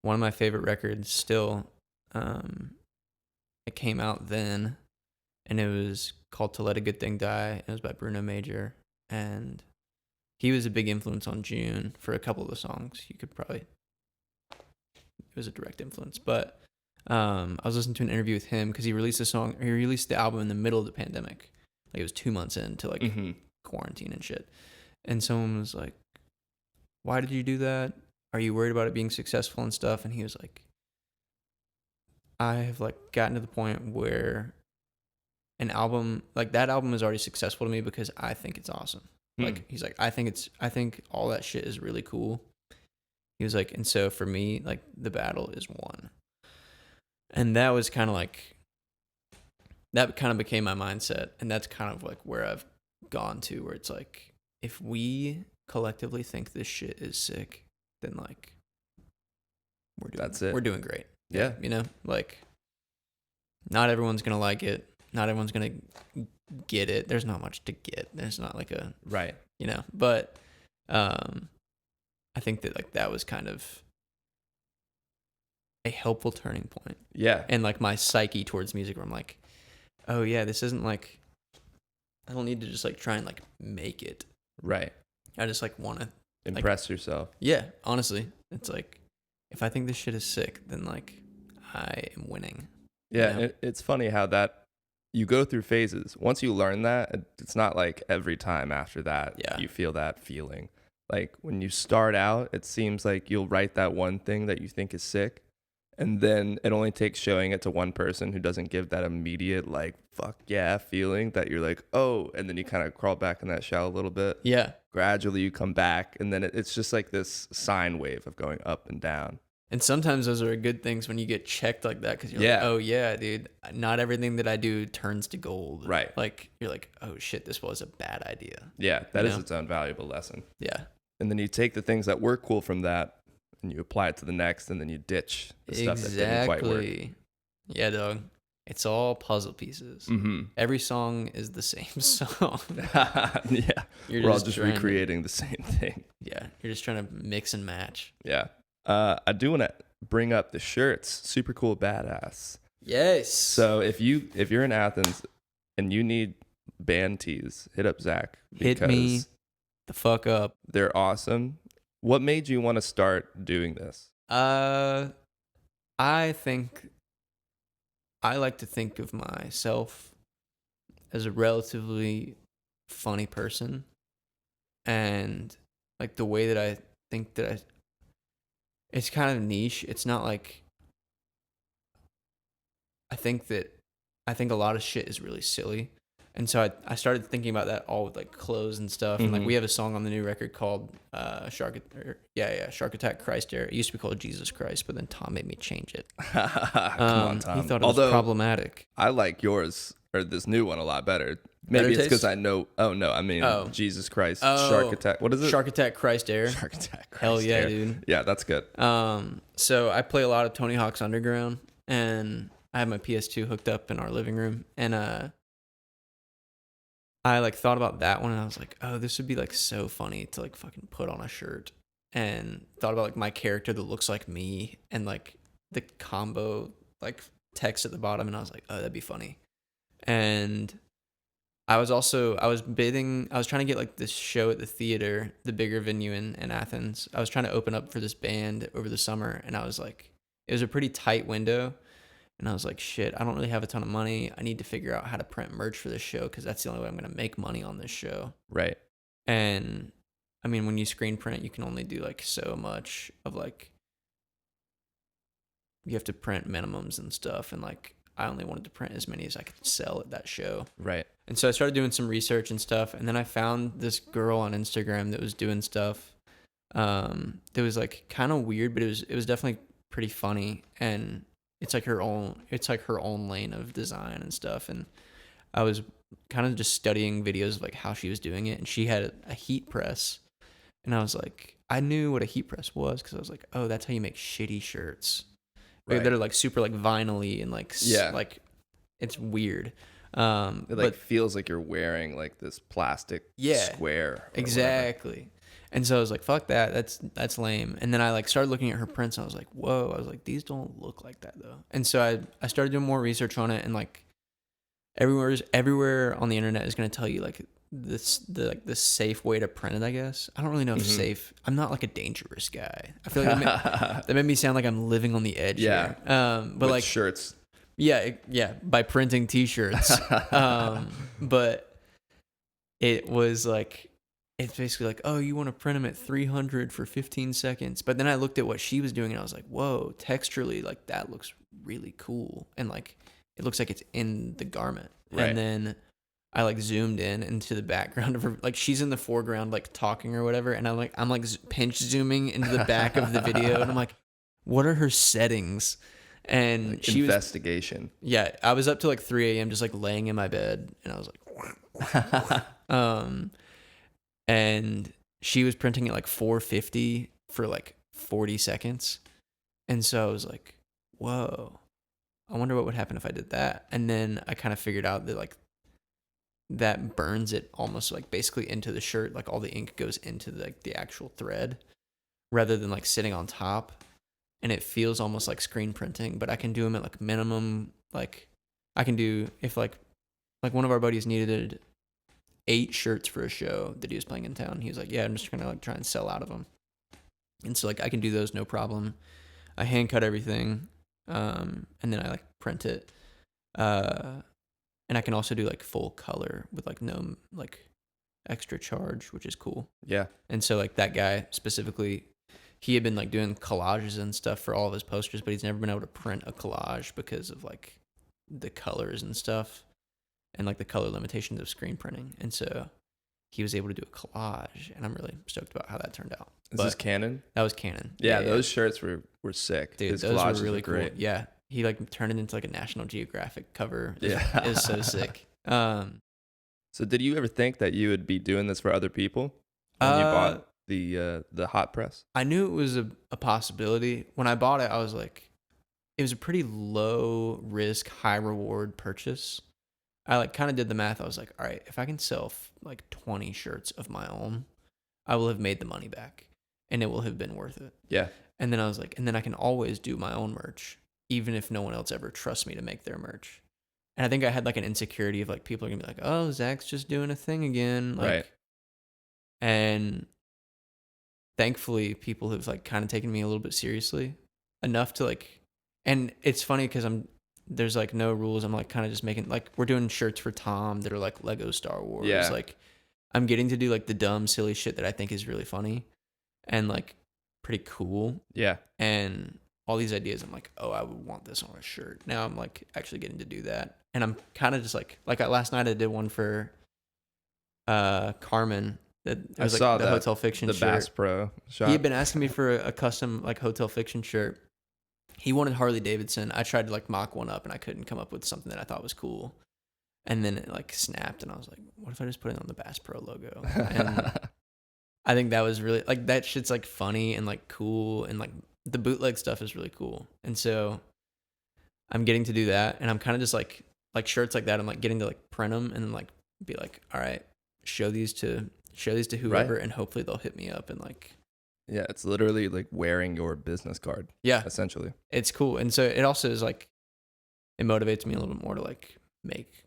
one of my favorite records still, it came out then, and it was called To Let a Good Thing Die. It was by Bruno Major, and he was a big influence on June for a couple of the songs. It was a direct influence, but I was listening to an interview with him because he released the album in the middle of the pandemic. Like it was 2 months into like quarantine and shit. And someone was like, "Why did you do that? Are you worried about it being successful and stuff?" And he was like, "I have like gotten to the point where an album like that album is already successful to me because I think it's awesome." Like he's like, I think all that shit is really cool. He was like, and so for me, like the battle is won. And that was kind of like, that kind of became my mindset. And that's kind of like where I've gone to, where it's like, if we collectively think this shit is sick, then like, we're doing great. Yeah. Like not everyone's going to like it. Not everyone's going to get it. There's not much to get. There's not like a, right. But, I think that like that was kind of a helpful turning point. Yeah. And like my psyche towards music, where I'm like, oh yeah, this isn't like, I don't need to just like try and like make it. Right. I just like want to impress yourself. Yeah. Honestly, it's like, if I think this shit is sick, then like I am winning. Yeah. It's funny how that you go through phases. Once you learn that, it's not like every time after that you feel that feeling. Like when you start out, it seems like you'll write that one thing that you think is sick, and then it only takes showing it to one person who doesn't give that immediate like fuck yeah feeling that you're like, oh, and then you kind of crawl back in that shell a little bit. Yeah. Gradually you come back, and then it's just like this sine wave of going up and down. And sometimes those are good things when you get checked like that, because you're like, oh yeah, dude, not everything that I do turns to gold. Right. Like you're like, oh shit, this was a bad idea. Yeah, that is its own valuable lesson. Yeah. And then you take the things that were cool from that and you apply it to the next, and then you ditch the stuff that didn't quite work. Yeah, dog. It's all puzzle pieces. Mm-hmm. Every song is the same song. Yeah. We're all just recreating the same thing. Yeah. You're just trying to mix and match. Yeah. I do want to bring up the shirts. Super cool, badass. Yes. So if you're in Athens and you need band tees, hit up Zach. Hit me the fuck up. They're awesome. What made you want to start doing this? I think I like to think of myself as a relatively funny person, and like the way that I think that it's kind of niche. It's not like, I think a lot of shit is really silly. And so I started thinking about that all with like clothes and stuff. And like we have a song on the new record called Shark Attack Christ Air. It used to be called Jesus Christ, but then Tom made me change it. Come on, Tom. He thought it was problematic. I like yours, or this new one, a lot better. Maybe it's because I know. Oh no, I mean Jesus Christ, Shark Attack. What is it? Shark Attack Christ Air. Shark Attack Christ Hell yeah, Air. dude. Yeah, that's good. So I play a lot of Tony Hawk's Underground, and I have my PS2 hooked up in our living room, and I like thought about that one, and I was like, oh, this would be like so funny to like fucking put on a shirt, and thought about like my character that looks like me, and like the combo like text at the bottom, and I was like, oh, that'd be funny. And I was trying to get like this show at the theater, the bigger venue in Athens. I was trying to open up for this band over the summer, and I was like, it was a pretty tight window. And I was like, shit, I don't really have a ton of money. I need to figure out how to print merch for this show because that's the only way I'm going to make money on this show. Right. And I mean, when you screen print, you can only do like so much of like, you have to print minimums and stuff. And like, I only wanted to print as many as I could sell at that show. Right. And so I started doing some research and stuff. And then I found this girl on Instagram that was doing stuff that was like kind of weird, but it was definitely pretty funny. And it's like her own lane of design and stuff. And I was kind of just studying videos of like how she was doing it. And she had a heat press. And I was like, I knew what a heat press was because I was like, oh, that's how you make shitty shirts. Right. That are like super like vinyl-y and like, like it's weird. It like feels like you're wearing like this plastic square. Exactly. Whatever. And so I was like, fuck that. That's lame. And then I like started looking at her prints and I was like, whoa. I was like, these don't look like that though. And so I started doing more research on it, and like everywhere on the internet is going to tell you like the safe way to print it, I guess. I don't really know if safe. I'm not like a dangerous guy. I feel like that made me sound like I'm living on the edge here. But with like shirts. Yeah, by printing t-shirts. But it was like, it's basically like, oh, you want to print them at 300 for 15 seconds. But then I looked at what she was doing and I was like, whoa, texturally, like that looks really cool. And like, it looks like it's in the garment. Right. And then I like zoomed in into the background of her, like she's in the foreground, like talking or whatever. And I'm like pinch zooming into the back of the video. And I'm like, what are her settings? And like she investigation. I was up to like 3 a.m. just like laying in my bed. And I was like, and she was printing at like 450 for like 40 seconds. And so I was like, whoa, I wonder what would happen if I did that. And then I kind of figured out that like that burns it almost like basically into the shirt. Like all the ink goes into the actual thread rather than like sitting on top. And it feels almost like screen printing, but I can do them at like minimum. Like I can do, if like one of our buddies needed 8 shirts for a show that he was playing in town. He was like, yeah, I'm just gonna like try and sell out of them. And so like I can do those no problem. I hand cut everything, and then I like print it. And I can also do like full color with like no like extra charge, which is cool. Yeah. And so like that guy specifically, he had been like doing collages and stuff for all of his posters, but he's never been able to print a collage because of like the colors and stuff and like the color limitations of screen printing. And so he was able to do a collage, and I'm really stoked about how that turned out. Is this Canon? That was Canon. Yeah, those shirts were sick. Dude, his those were really great. cool. Yeah. He like turned it into like a National Geographic cover. It was so sick. So did you ever think that you would be doing this for other people when you bought the hot press? I knew it was a possibility. When I bought it, I was like, it was a pretty low risk, high reward purchase. I like kind of did the math. I was like, all right, if I can sell like 20 shirts of my own, I will have made the money back and it will have been worth it. Yeah. And then I was like, and then I can always do my own merch, even if no one else ever trusts me to make their merch. And I think I had like an insecurity of like, people are gonna be like, oh, Zach's just doing a thing again. Like, right. And thankfully people have like kind of taken me a little bit seriously enough to like, and it's funny because there's like no rules. I'm like kind of just making, like, we're doing shirts for Tom that are like Lego Star Wars. Yeah. Like I'm getting to do like the dumb, silly shit that I think is really funny and like pretty cool. Yeah. And all these ideas, I'm like, oh, I would want this on a shirt. Now I'm like actually getting to do that. And I'm kind of just like last night I did one for Carmen. That it was I like saw the Hotel Fiction the shirt. Bass Pro shop. He had been asking me for a custom like Hotel Fiction shirt. He wanted Harley Davidson. I tried to like mock one up and I couldn't come up with something that I thought was cool. And then it like snapped and I was like, what if I just put it on the Bass Pro logo? And I think that was really like, that shit's like funny and like cool, and like the bootleg stuff is really cool. And so I'm getting to do that, and I'm kind of just like shirts like that. I'm like getting to like print them and then like be like, all right, show these to whoever, right, and hopefully they'll hit me up and like. Yeah, it's literally like wearing your business card. Yeah, essentially. It's cool, and so it also is like, it motivates me a little bit more to like make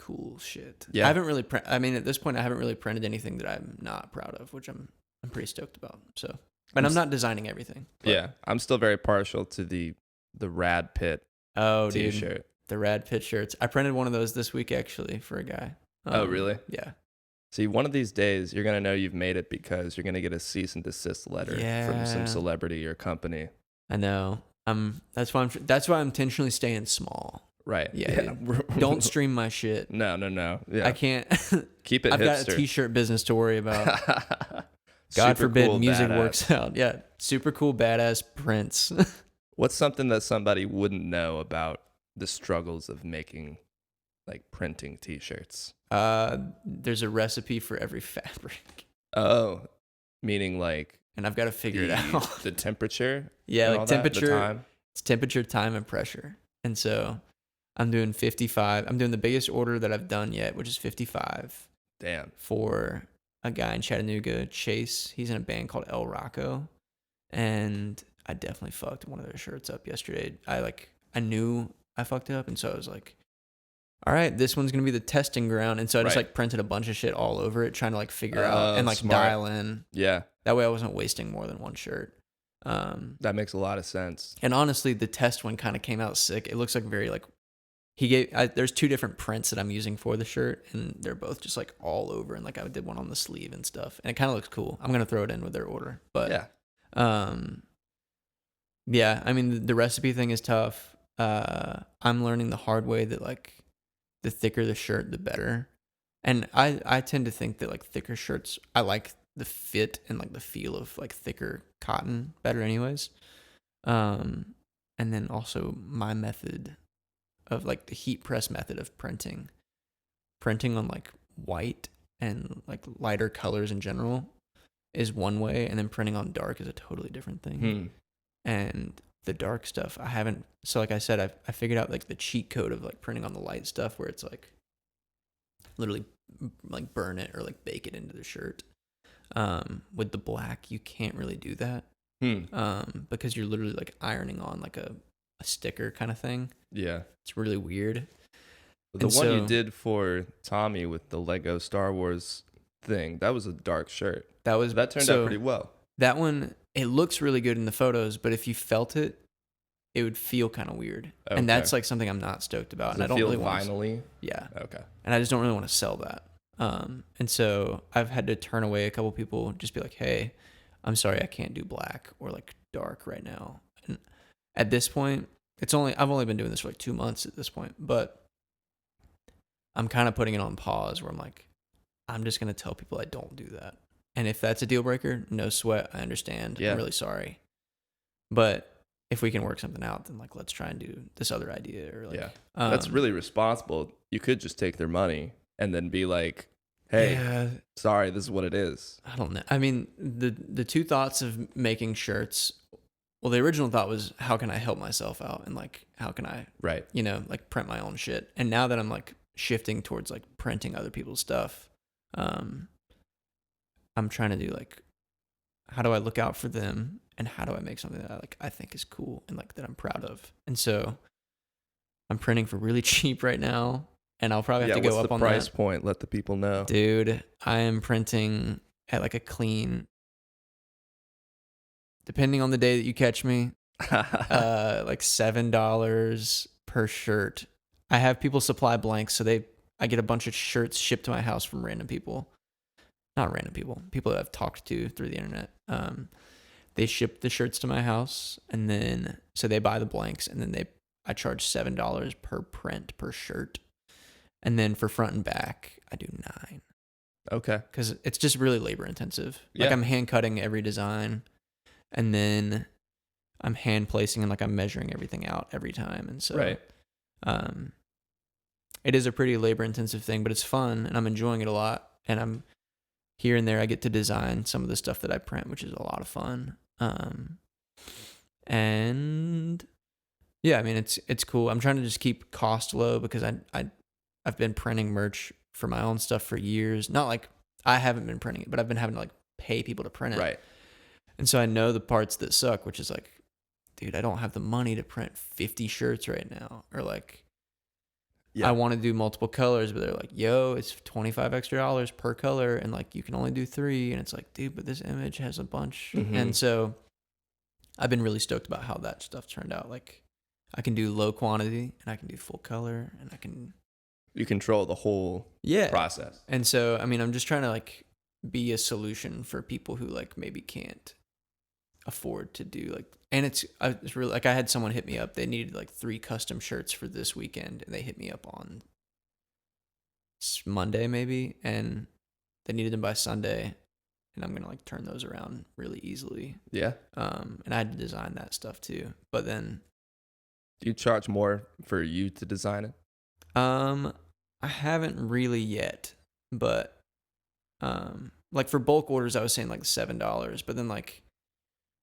cool shit. Yeah. I haven't really at this point I haven't really printed anything that I'm not proud of, which I'm pretty stoked about. So, but I'm not designing everything. But. Yeah, I'm still very partial to the Rad Pit t-shirt. Dude, the Rad Pit shirts. I printed one of those this week actually for a guy. Oh, really? Yeah. See, one of these days you're gonna know you've made it because you're gonna get a cease and desist letter from some celebrity or company. I know. That's why I'm intentionally staying small. Right. Yeah. Don't stream my shit. No. Yeah. I can't. Keep it I've hipster. got a t-shirt business to worry about. God forbid cool, music badass. works out. Yeah. Super cool, badass prints. What's something that somebody wouldn't know about the struggles of making, like, printing t-shirts? There's a recipe for every fabric. Oh, meaning like, and I've got to figure it out. The temperature? Yeah, like temperature. The time? It's temperature, time, and pressure. And so I'm doing 55. I'm doing the biggest order that I've done yet, which is 55. Damn. For a guy in Chattanooga, Chase. He's in a band called El Rocco. And I definitely fucked one of their shirts up yesterday. I knew I fucked it up. And so I was like, all right, this one's going to be the testing ground. And so I just like printed a bunch of shit all over it, trying to like figure out and like smart. dial in. Yeah. That way I wasn't wasting more than one shirt. That makes a lot of sense. And honestly, the test one kind of came out sick. It looks like very like, there's two different prints that I'm using for the shirt, and they're both just like all over. And like I did one on the sleeve and stuff, and it kind of looks cool. I'm going to throw it in with their order. But yeah, I mean, the recipe thing is tough. I'm learning the hard way that like the thicker the shirt, the better. And I tend to think that like thicker shirts, I like the fit and like the feel of like thicker cotton better anyways. And then also my method of like the heat press method of printing on like white and like lighter colors in general is one way, and then printing on dark is a totally different thing. And the dark stuff so like I said, I figured out like the cheat code of like printing on the light stuff where it's like literally like burn it or like bake it into the shirt. With the black you can't really do that because you're literally like ironing on like a sticker kind of thing. Yeah, it's really weird. The one you did for Tommy with the Lego Star Wars thing, that was a dark shirt. That turned out pretty well. That one, it looks really good in the photos, but if you felt it, it would feel kind of weird. Okay. And that's like something I'm not stoked about. Does and it I don't feel really want vinyl-y? Yeah. Okay. And I just don't really want to sell that. And so I've had to turn away a couple people, just be like, hey, I'm sorry, I can't do black or like dark right now. And at this point, I've only been doing this for like 2 months at this point, but I'm kind of putting it on pause where I'm like, I'm just going to tell people I don't do that. And if that's a deal breaker, no sweat. I understand. Yeah. I'm really sorry. But if we can work something out, then like, let's try and do this other idea. Or like, that's really responsible. You could just take their money and then be like, hey, sorry, this is what it is. I don't know. I mean, the two thoughts of making shirts, well, the original thought was, how can I help myself out? And like, how can I, like print my own shit? And now that I'm like shifting towards like printing other people's stuff, I'm trying to do like, how do I look out for them and how do I make something that I think is cool and like that I'm proud of? And so I'm printing for really cheap right now, and I'll probably have to go up on that. What's the price point? Let the people know. Dude, I am printing at like a clean, depending on the day that you catch me, like $7 per shirt. I have people supply blanks, so I get a bunch of shirts shipped to my house from random people. Not random people that I've talked to through the internet. They ship the shirts to my house, and then so they buy the blanks, and then I charge $7 per print per shirt, and then for front and back I do $9. Okay, because it's just really labor intensive. Like I'm hand cutting every design, and then I'm hand placing and like I'm measuring everything out every time, and so it is a pretty labor intensive thing, but it's fun and I'm enjoying it a lot, and I'm here and there I get to design some of the stuff that I print, which is a lot of fun. And yeah, I mean, it's cool. I'm trying to just keep cost low because I've been printing merch for my own stuff for years. Not like I haven't been printing it, but I've been having to like pay people to print it. Right. And so I know the parts that suck, which is like, dude, I don't have the money to print 50 shirts right now, or like, I want to do multiple colors, but they're like, yo, it's $25 extra per color, and like you can only do 3, and it's like, dude, but this image has a bunch. And so I've been really stoked about how that stuff turned out. Like I can do low quantity and I can do full color, and you control the whole process. And so I mean, I'm just trying to like be a solution for people who like maybe can't afford to do like, and it's really like I had someone hit me up. They needed like 3 custom shirts for this weekend, and they hit me up on Monday maybe, and they needed them by Sunday, and I'm gonna like turn those around really easily. Yeah. And I had to design that stuff too. But then, do you charge more for you to design it? I haven't really yet, but like for bulk orders, I was saying like $7, but then like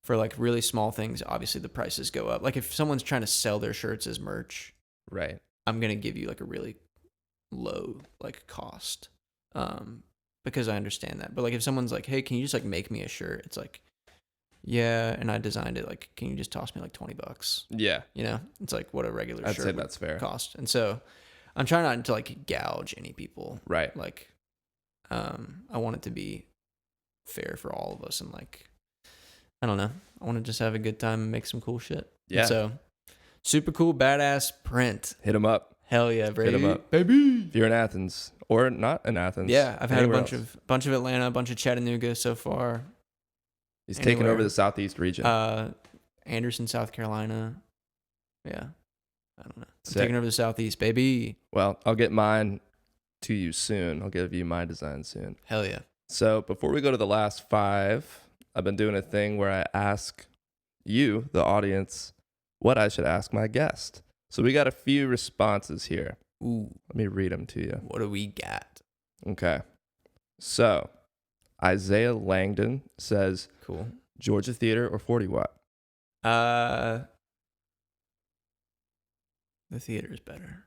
for like really small things, obviously the prices go up. Like if someone's trying to sell their shirts as merch, right, I'm gonna give you like a really low like cost, because I understand that. But like if someone's like, hey, can you just like make me a shirt? It's like, yeah, and I designed it. Like, can you just toss me like $20? Yeah, you know, it's like what a regular I'd shirt say that's fair cost. And so I'm trying not to like gouge any people. Right. Like, I want it to be fair for all of us, and like, I don't know. I want to just have a good time and make some cool shit. Yeah. And so super cool, badass print. Hit them up. Hell yeah, baby. Hit them up, baby. If you're in Athens or not in Athens. Yeah, I've had a bunch else. of Atlanta, a bunch of Chattanooga so far. He's taking over the Southeast region. Anderson, South Carolina. Yeah. I don't know. I'm Sick. taking over the Southeast, baby. Well, I'll get mine to you soon. I'll give you my design soon. Hell yeah. So before we go to the last 5, I've been doing a thing where I ask you, the audience, what I should ask my guest. So we got a few responses here. Ooh. Let me read them to you. What do we got? Okay. So Isaiah Langdon says, Cool. Georgia Theater or 40 Watt? The theater is better.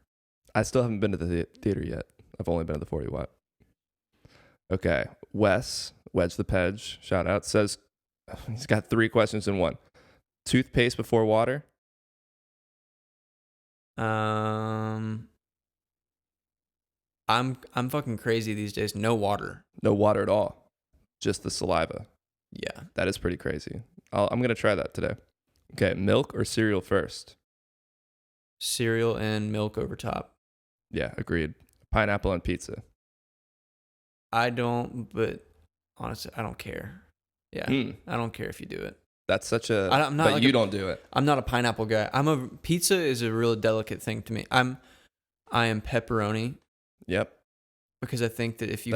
I still haven't been to the theater yet. I've only been to the 40 Watt. Okay. Wes, Wedge the Pedge, shout out, says, he's got 3 questions in one. Toothpaste before water? I'm fucking crazy these days. No water. No water at all. Just the saliva. Yeah. That is pretty crazy. I'm going to try that today. Okay. Milk or cereal first? Cereal and milk over top. Yeah, agreed. Pineapple on pizza. I don't, but honestly, I don't care. Yeah. I don't care if you do it. That's such a, I'm not but like you don't do it. I'm not a pineapple guy. Pizza is a real delicate thing to me. I am pepperoni. Yep. Because I think that if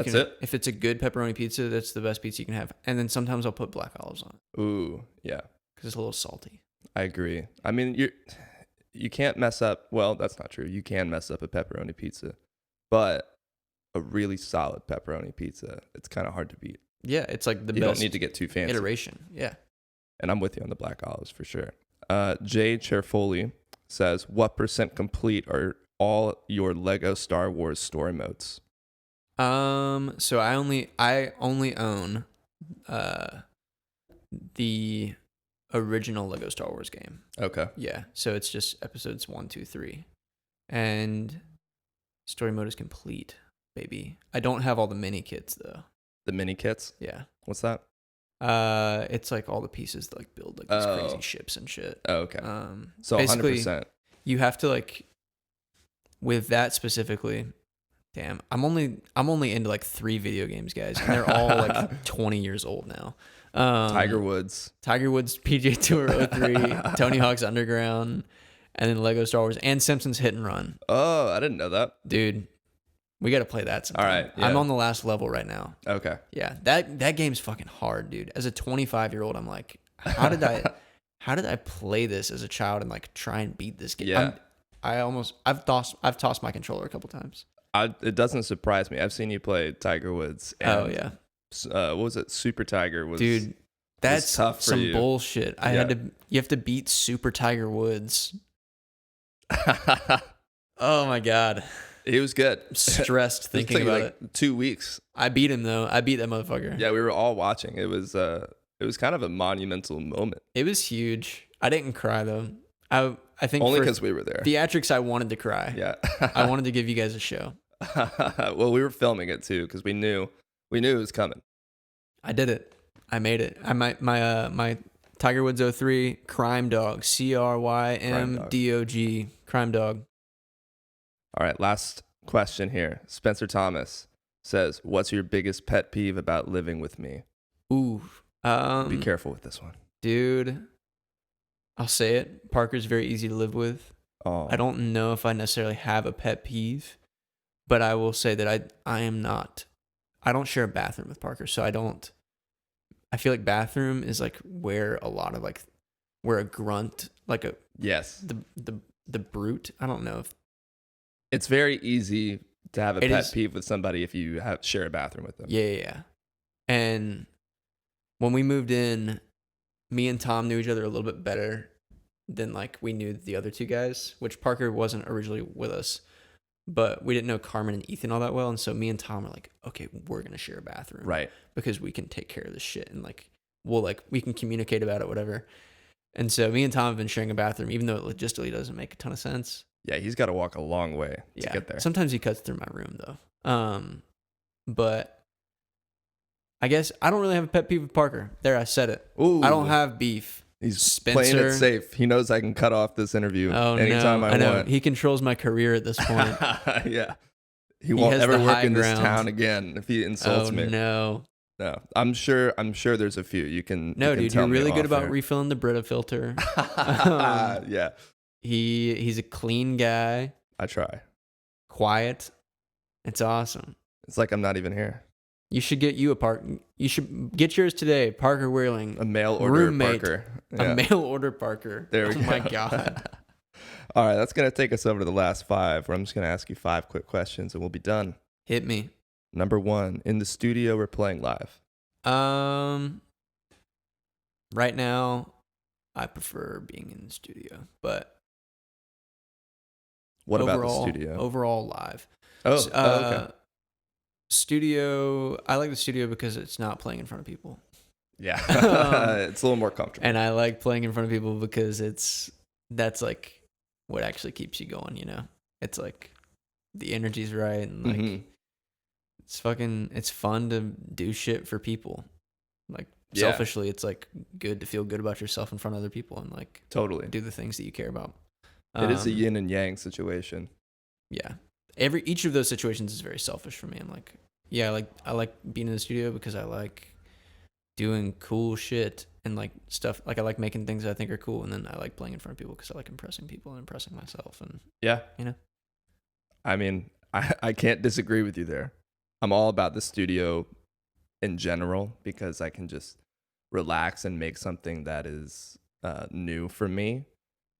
it's a good pepperoni pizza, that's the best pizza you can have. And then sometimes I'll put black olives on it. Ooh, yeah. Because it's a little salty. I agree. I mean, you can't mess up. Well, that's not true. You can mess up a pepperoni pizza, but a really solid pepperoni pizza, it's kind of hard to beat. Yeah, it's like the best. You don't need to get too fancy. Iteration. Yeah. And I'm with you on the black olives for sure. Jay Cherfoli says, what % complete are all your Lego Star Wars story modes? So I only own the original Lego Star Wars game. Okay. Yeah. So it's just episodes 1, 2, 3. And story mode is complete, baby. I don't have all the mini kits though. The mini kits? Yeah. What's that? It's like all the pieces that like build like these crazy ships and shit. Oh, okay. So basically, 100%. You have to like, with that specifically, damn, I'm only into like 3 video games, guys, and they're all like 20 years old now. Tiger Woods, PGA Tour 03, Tony Hawk's Underground, and then Lego Star Wars and Simpsons Hit and Run. Oh, I didn't know that. Dude, we got to play that sometime. All right. Yeah. I'm on the last level right now. Okay. Yeah, that game's fucking hard, dude. As a 25-year-old, I'm like, how did I play this as a child and like try and beat this game? Yeah. I've tossed my controller a couple times. It doesn't surprise me. I've seen you play Tiger Woods. And, oh yeah. What was it? Super Tiger was. Dude, that's tough for some you. bullshit. You have to beat Super Tiger Woods. Oh my god. He was good. I'm stressed thinking about it. 2 weeks. I beat him though. I beat that motherfucker. Yeah, we were all watching. It was kind of a monumental moment. It was huge. I didn't cry though. I think Only for because we were there. theatrics, I wanted to cry. Yeah. I wanted to give you guys a show. Well, we were filming it too because we knew it was coming. I did it. I made it. My Tiger Woods 03 Crime Dog, CRYMDOG, Crime Dog. All right, last question here. Spencer Thomas says, "What's your biggest pet peeve about living with me?" Ooh. Be careful with this one. Dude, I'll say it. Parker's very easy to live with. Oh. I don't know if I necessarily have a pet peeve, but I will say that I don't share a bathroom with Parker, so I feel like bathroom is like where a lot of like, where a grunt, like a, Yes. the brute, I don't know if. It's very easy to have a It pet is. peeve with somebody if you share a bathroom with them. Yeah. And when we moved in, me and Tom knew each other a little bit better than like we knew the other two guys, which Parker wasn't originally with us, but we didn't know Carmen and Ethan all that well. And so me and Tom were like, okay, we're going to share a bathroom. Right. Because we can take care of this shit and like, we can communicate about it, whatever. And so me and Tom have been sharing a bathroom, even though it logistically doesn't make a ton of sense. Yeah, he's got to walk a long way to get there. Sometimes he cuts through my room though. But I guess I don't really have a pet peeve with Parker. There, I said it. Ooh. I don't have beef. He's playing it safe. He knows I can cut off this interview anytime I know. want. He controls my career at this point. Yeah. He won't has ever the work high in this ground. town again if he insults me. No. No. I'm sure there's a few. You can No, you can dude, tell you're me really good off about air. refilling the Brita filter. Yeah. He's a clean guy, I try. quiet. It's awesome. It's like I'm not even here. You should get you a You should get yours today, Parker Wheeling. A mail order Roommate. Parker. A mail order Parker. There we oh go. my God. All right, that's going to take us over to the last 5, where I'm just going to ask you 5 quick questions and we'll be done. Hit me. Number 1, in the studio or playing live? Right now, I prefer being in the studio, but What overall, about the studio? Overall, live. Okay. Studio, I like the studio because it's not playing in front of people. Yeah. It's a little more comfortable. And I like playing in front of people because that's like what actually keeps you going, you know? It's like the energy's right and like it's fun to do shit for people. Like selfishly, it's like good to feel good about yourself in front of other people and like totally do the things that you care about. It is a yin and yang situation. Yeah. Each of those situations is very selfish for me. I'm like, yeah, I like being in the studio because I like doing cool shit and like stuff. Like I like making things that I think are cool, and then I like playing in front of people because I like impressing people and impressing myself. And yeah, you know, I mean, I can't disagree with you there. I'm all about the studio in general because I can just relax and make something that is new for me.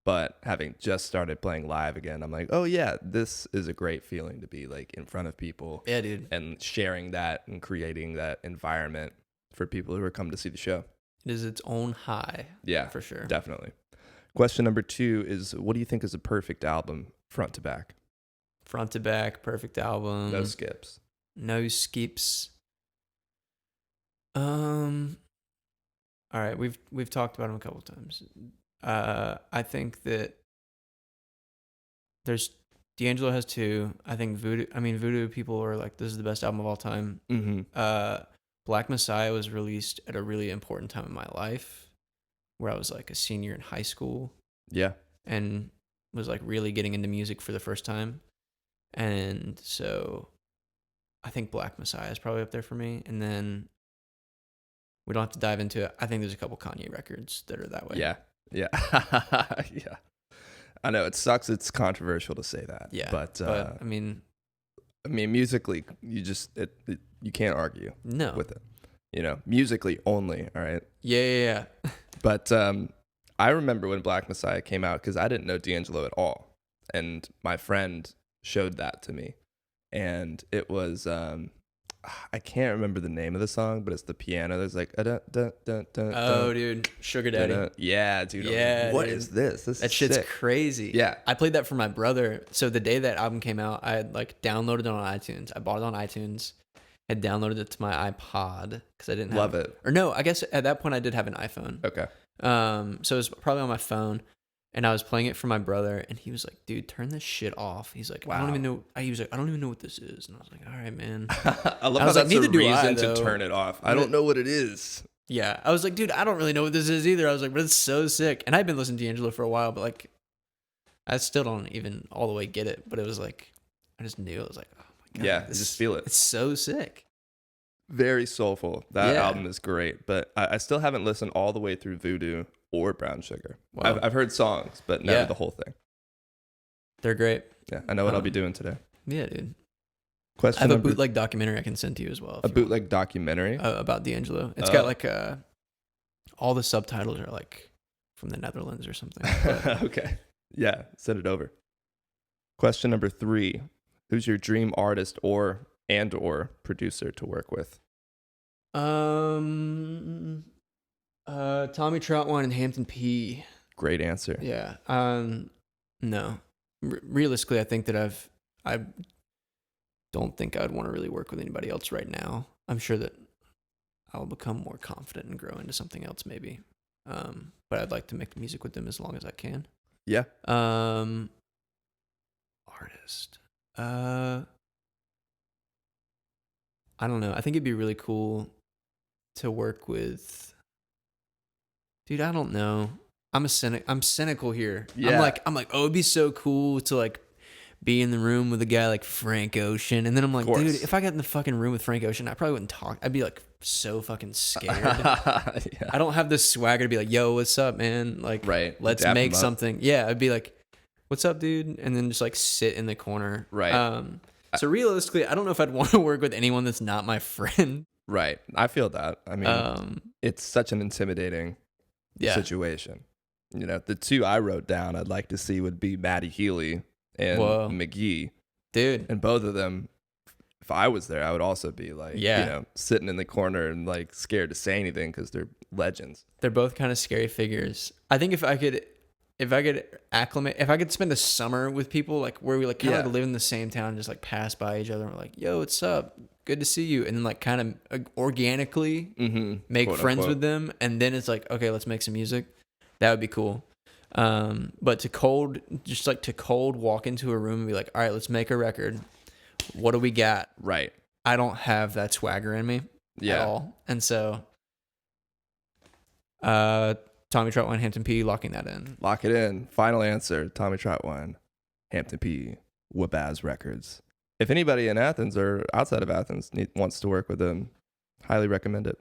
But having just started playing live again, I'm like, oh yeah, this is a great feeling to be like in front of people. Yeah, dude. And sharing that and creating that environment for people who are come to see the show. It is its own high. Yeah, for sure. Definitely. Question number 2 is, what do you think is a perfect album front to back? Front to back, perfect album. No skips. No skips. All right, we've talked about them a couple times. I think that D'Angelo has 2. I think Voodoo people are like, this is the best album of all time. Mm-hmm. Black Messiah was released at a really important time in my life where I was like a senior in high school. Yeah. And was like really getting into music for the first time. And so I think Black Messiah is probably up there for me. And then we don't have to dive into it. I think there's a couple Kanye records that are that way. Yeah. Yeah. Yeah. I know it sucks. It's controversial to say that. Yeah. But I mean, musically, you just, you can't argue with it, you know, musically only. All right. Yeah. But I remember when Black Messiah came out because I didn't know D'Angelo at all. And my friend showed that to me. And it was, I can't remember the name of the song, but it's the piano. There's like, dude, Sugar Daddy. Yeah, dude. Yeah, like, what dude. is this? That shit's sick. crazy. Yeah. I played that for my brother. So the day that album came out, I had like downloaded it on iTunes. I bought it on iTunes, had downloaded it to my iPod because I didn't love it. Or no, I guess at that point I did have an iPhone. Okay. So it was probably on my phone. And I was playing it for my brother, and he was like, "Dude, turn this shit off." He's like, "I don't even know." He was like, "I don't even know what this is." And I was like, "All right, man." I love I how was like, that's "Neither a do I, reason though." to turn it off. I don't know what it is. Yeah, I was like, "Dude, I don't really know what this is either." I was like, "But it's so sick." And I've been listening to D'Angelo for a while, but like, I still don't even all the way get it. But it was like, I just knew. I was like, "Oh my god!" Yeah, you just feel it. It's so sick. Very soulful. That Yeah. album is great, but I still haven't listened all the way through Voodoo or Brown Sugar. Wow. I've heard songs, but never Yeah. the whole thing. They're great. Yeah, I know what I'll be doing today. Yeah, dude. I Question have a number, bootleg documentary I can send to you as well. a bootleg documentary. About D'Angelo. It's Oh. got like all the subtitles are like from the Netherlands or something. But Okay. Yeah, send it over. Question number 3. Who's your dream artist or producer to work with? Tommy Troutwine and Hampton P. Great answer. Yeah. No. Realistically, I think that I don't think I'd want to really work with anybody else right now. I'm sure that I'll become more confident and grow into something else maybe. But I'd like to make music with them as long as I can. Yeah. Artist. I don't know. I think it'd be really cool to work with. Dude, I don't know. I'm cynical here. Yeah. I'm like, oh, it'd be so cool to like be in the room with a guy like Frank Ocean. And then I'm like, Of course. dude, if I got in the fucking room with Frank Ocean, I probably wouldn't talk. I'd be like so fucking scared. Yeah. I don't have this swagger to be like, yo, what's up, man? Like, Right. let's Dap make him up. something. Yeah, I'd be like, what's up, dude? And then just like sit in the corner. Right. So realistically, I don't know if I'd want to work with anyone that's not my friend. Right. I feel that. I mean, it's such an intimidating situation. You know, the 2 I wrote down I'd like to see would be Matty Healy and Whoa. McGee. Dude. And both of them, if I was there, I would also be like, you know, sitting in the corner and like scared to say anything because they're legends. They're both kind of scary figures. I think if I could acclimate, if I could spend the summer with people like where we like kind of like live in the same town and just like pass by each other and we're like, yo, what's up? Good to see you. And then like kind of organically make Quote, friends unquote. with them. And then it's like, okay, let's make some music. That would be cool. But to cold walk into a room and be like, all right, let's make a record. What do we got? Right. I don't have that swagger in me at all. And so, Tommy Troutwine, Hampton P, locking that in. Lock it in. Final answer, Tommy Troutwine, Hampton P, Wabaz Records. If anybody in Athens or outside of Athens wants to work with them, highly recommend it.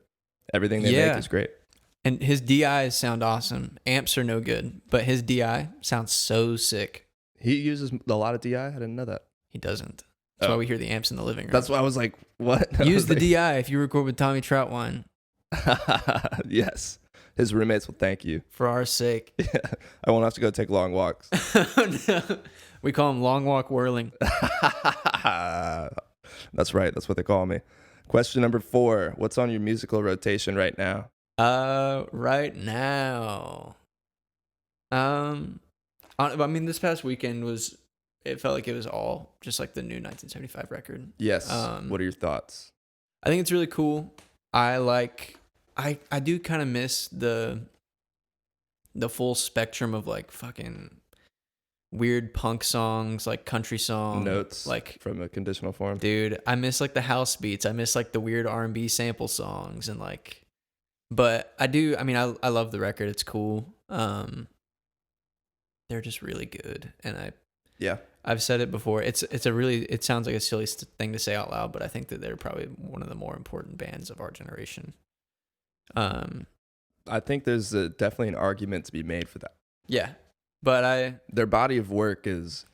Everything they make is great. And his DIs sound awesome. Amps are no good, but his DI sounds so sick. He uses a lot of DI? I didn't know that. He doesn't. That's why we hear the amps in the living room. That's why I was like, what? Use the DI if you record with Tommy Troutwine. Yes. His roommates will thank you. For our sake. Yeah. I won't have to go take long walks. No. We call him Long Walk Whirling. That's right. That's what they call me. Question number 4. What's on your musical rotation right now? Right now. I mean, this past weekend it felt like it was all just like the new 1975 record. Yes. What are your thoughts? I think it's really cool. I do kind of miss the full spectrum of like fucking weird punk songs, like country songs, Notes like from a conditional form. Dude, I miss like the house beats. I miss like the weird R&B sample songs and like, but I love the record. It's cool. They're just really good. And I've said it before. It sounds like a silly thing to say out loud, but I think that they're probably one of the more important bands of our generation. I think there's definitely an argument to be made for that. Yeah. But their body of work is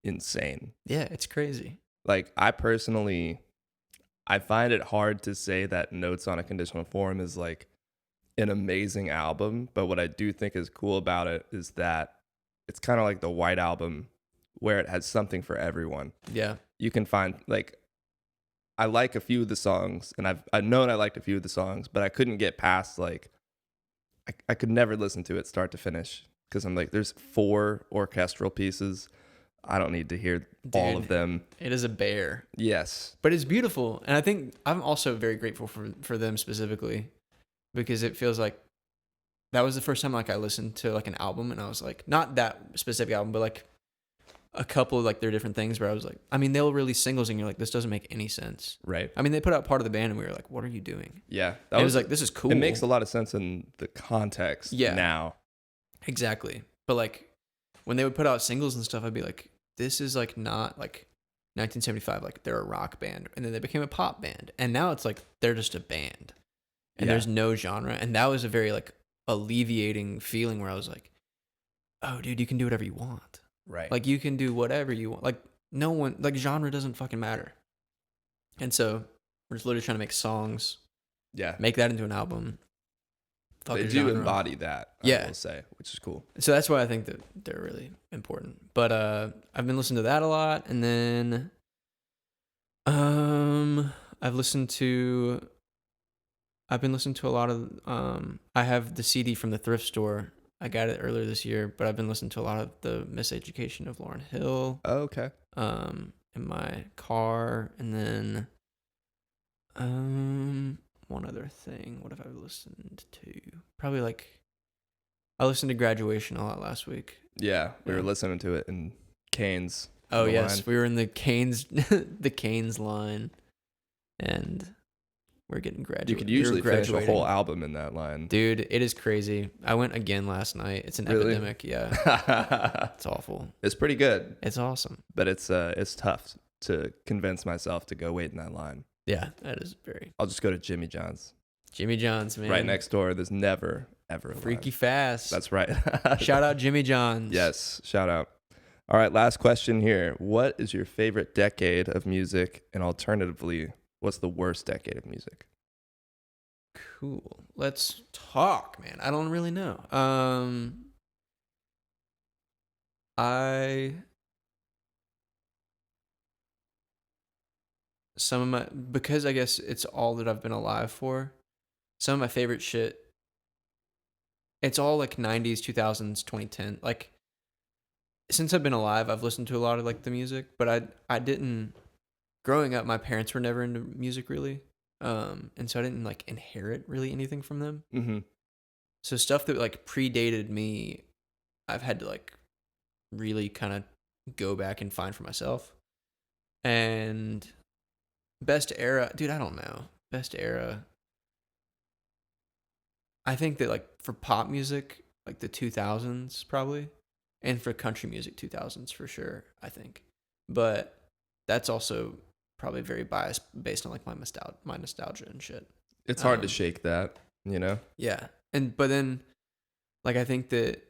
insane. Yeah, it's crazy. Like, I find it hard to say that Notes on a Conditional Form is like an amazing album, but what I do think is cool about it is that it's kind of like the White Album where it has something for everyone. Yeah. You can find, like, I like a few of the songs, and I've known I liked a few of the songs, but I couldn't get past, like, I could never listen to it start to finish because I'm like, there's 4 orchestral pieces. I don't need to hear all of them. It is a bear. Yes. But it's beautiful. And I think I'm also very grateful for them specifically because it feels like that was the first time like I listened to like an album, and I was like, not that specific album, but like a couple of like their different things where I was like, I mean, they'll release singles and you're like, this doesn't make any sense. Right. I mean, they put out Part of the Band and we were like, what are you doing? Yeah. It was like, this is cool. It makes a lot of sense in the context now. Exactly. But like when they would put out singles and stuff, I'd be like, this is like not like 1975, like they're a rock band. And then they became a pop band. And now it's like they're just a band. And there's no genre. And that was a very like alleviating feeling where I was like, oh, dude, you can do whatever you want. Right. Like you can do whatever you want. Like no one, like genre doesn't fucking matter. And so we're just literally trying to make songs. Yeah. Make that into an album. They do embody that, I will say, which is cool. So that's why I think that they're really important. But I've been listening to that a lot, and then I've been listening to a lot of I have the CD from the thrift store. I got it earlier this year, but I've been listening to a lot of the Miseducation of Lauryn Hill. Oh, okay. In my car, and then one other thing. What have I listened to? Probably like I listened to Graduation a lot last week. Yeah, we were listening to it in Canes. Oh yes, we were in the Canes the Canes line, and we're getting graduated. You could usually finish a whole album in that line. Dude, it is crazy. I went again last night. It's an epidemic. Yeah. It's awful. It's pretty good. It's awesome. But it's tough to convince myself to go wait in that line. Yeah, that is very. I'll just go to Jimmy John's. Jimmy John's, man. Right next door. There's never, ever a Freaky line. fast. That's right. Shout out Jimmy John's. Yes, shout out. All right, last question here. What is your favorite decade of music? And alternatively, what's the worst decade of music? Cool. Let's talk, man. I don't really know. Because I guess it's all that I've been alive for. Some of my favorite shit. It's all like 90s, 2000s, 2010. Like since I've been alive, I've listened to a lot of like the music, but I didn't. Growing up, my parents were never into music really. And so I didn't like inherit really anything from them. Mm-hmm. So stuff that like predated me, I've had to like really kind of go back and find for myself. And best era, dude, I don't know. Best era. I think that like for pop music, like the 2000s probably, and for country music 2000s for sure, I think. But that's also probably very biased based on like my nostalgia and shit. It's hard to shake that, you know? Yeah. But then like I think that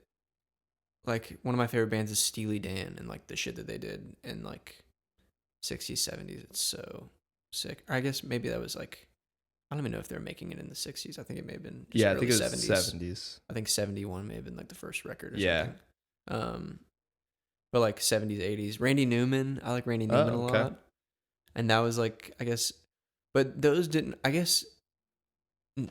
like one of my favorite bands is Steely Dan, and like the shit that they did in like 60s, 70s, it's so sick. Or I guess maybe that was like, I don't even know if they were making it in the 60s. I think it may have been just I early think it was 70s. 70s. I think 71 may have been like the first record or yeah. something. But like 70s, 80s. Randy Newman, I like Randy Newman a lot. And that was like, I guess, but those didn't, I guess,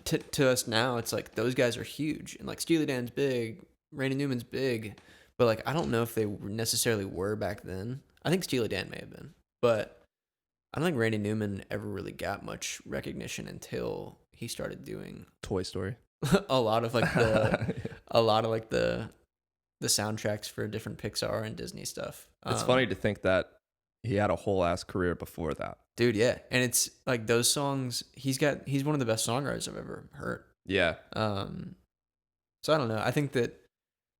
to us now, it's like those guys are huge. And like Steely Dan's big, Randy Newman's big. But like, I don't know if they necessarily were back then. I think Steely Dan may have been. But I don't think Randy Newman ever really got much recognition until he started doing Toy Story. a lot of like the soundtracks for different Pixar and Disney stuff. It's funny to think that he had a whole ass career before that. Dude, yeah. And it's like those songs, he's one of the best songwriters I've ever heard. Yeah. So I don't know. I think that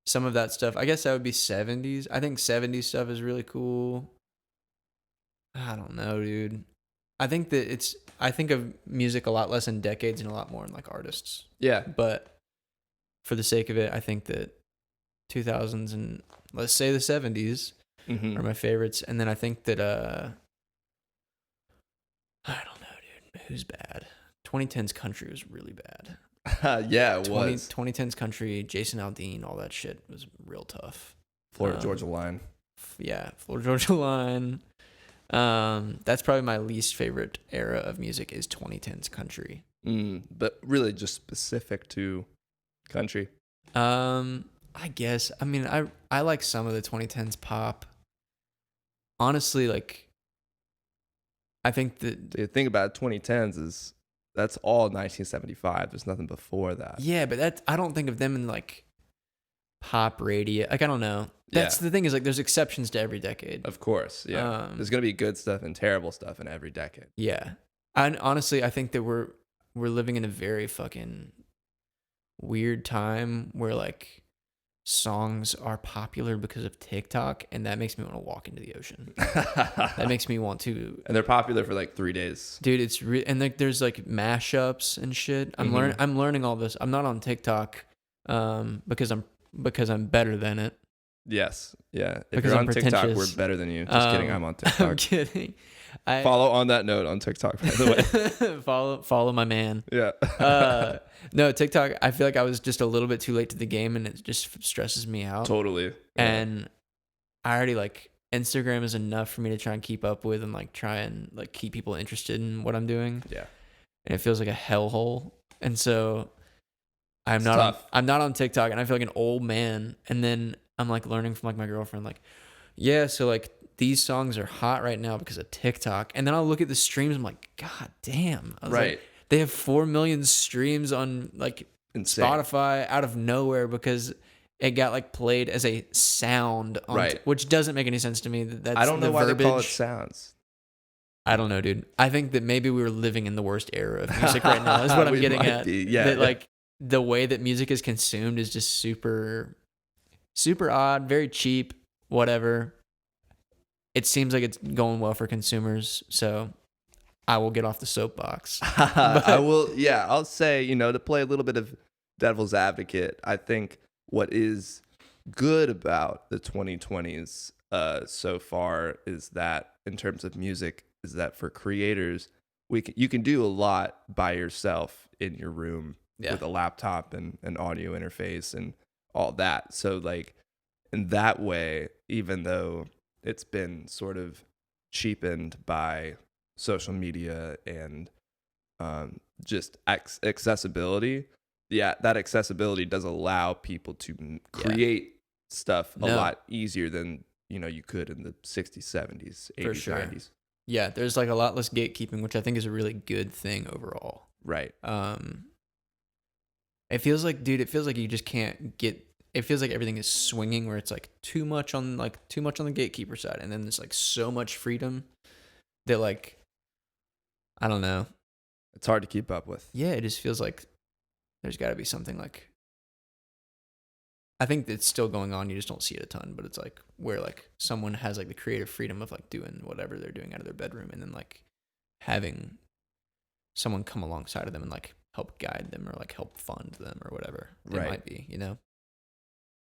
some of that stuff, I guess that would be 70s. I think 70s stuff is really cool. I don't know, dude. I think of music a lot less in decades and a lot more in like artists. Yeah. But for the sake of it, I think that 2000s and let's say the 70s are my favorites. And then I think that, I don't know, dude. Who's bad? 2010s country was really bad. Yeah, it was. 2010s country, Jason Aldean, all that shit was real tough. Florida Georgia Line. Yeah, Florida Georgia Line. That's probably my least favorite era of music is 2010s country. But really just specific to country. I guess. I mean, I like some of the 2010s pop. Honestly, like, I think that the thing about 2010s is that's all 1975. There's nothing before that. Yeah, but I don't think of them in like pop radio. Like, I don't know. That's the thing, is like there's exceptions to every decade. Of course, yeah. There's gonna be good stuff and terrible stuff in every decade. Yeah. And honestly, I think that we're living in a very fucking weird time where like songs are popular because of TikTok, and that makes me want to walk into the ocean. That makes me want to. And they're popular for like 3 days. Dude, it's and like there's like mashups and shit. I'm learning all this. I'm not on TikTok because I'm better than it. Yes. Yeah. If Because you're I'm on TikTok, we're pretentious. better than you. Just kidding. I'm on TikTok. I'm kidding. Follow On That Note on TikTok, by the way. follow my man. Yeah. No, TikTok, I feel like I was just a little bit too late to the game, and it just stresses me out. Totally. Yeah. And I already like Instagram is enough for me to try and keep up with and like try and like keep people interested in what I'm doing. Yeah. And it feels like a hellhole. And so I'm not on TikTok, and I feel like an old man. And then I'm like learning from like my girlfriend, like, yeah, so like these songs are hot right now because of TikTok. And then I'll look at the streams, I'm like, God damn. I was Right. like, they have 4 million streams on like Insane. Spotify out of nowhere because it got like played as a sound on Right. which doesn't make any sense to me. That's I don't know the why verbiage. they call it sounds. I don't know, dude. I think that maybe we were living in the worst era of music right now. Is what I'm We getting might at. be. Yeah. That like the way that music is consumed is just super, super odd, very cheap, whatever. It seems like it's going well for consumers, so I will get off the soapbox. I will. Yeah, I'll say, to play a little bit of devil's advocate, I think what is good about the 2020s so far is that, in terms of music, is that for creators, you can do a lot by yourself in your room with a laptop and an audio interface and all that. So like in that way, even though it's been sort of cheapened by social media and just accessibility, that accessibility does allow people to create stuff a lot easier than you could in the 60s, 70s, 80s, For sure. 90s. Yeah, there's like a lot less gatekeeping, which I think is a really good thing overall. Right. It feels like you just can't get. It feels like everything is swinging where it's like too much on the gatekeeper side, and then there's like so much freedom that like, I don't know. It's hard to keep up with. Yeah, it just feels like there's got to be something like. I think it's still going on. You just don't see it a ton, but it's like where like someone has like the creative freedom of like doing whatever they're doing out of their bedroom, and then like having someone come alongside of them and like help guide them or like help fund them or whatever it might be,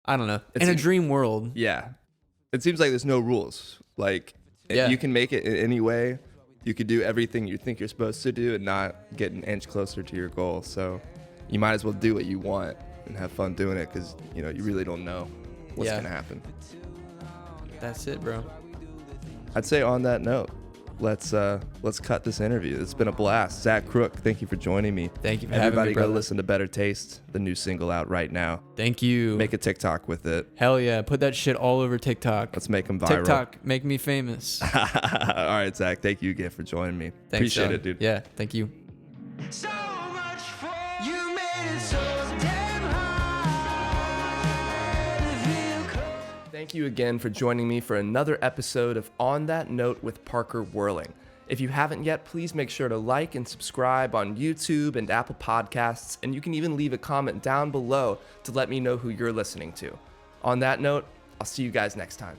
I don't know. In a dream world. Yeah. It seems like there's no rules. Like you can make it in any way. You could do everything you think you're supposed to do and not get an inch closer to your goal. So you might as well do what you want and have fun doing it, because you really don't know what's gonna happen. That's it, bro. I'd say on that note, let's cut this interview. It's been a blast. Zac Crook, thank you for joining me. Thank you for having me, Everybody go brother. listen to Better Taste, the new single out right now. Thank you. Make a TikTok with it. Hell yeah. Put that shit all over TikTok. Let's make them viral. TikTok, make me famous. All right, Zac, thank you again for joining me. Thanks, Appreciate John. it, dude. Yeah, thank you. So much fun. You made it so damn hard. Thank you again for joining me for another episode of On That Note with Parker Whirling. If you haven't yet, please make sure to like and subscribe on YouTube and Apple Podcasts, and you can even leave a comment down below to let me know who you're listening to. On that note, I'll see you guys next time.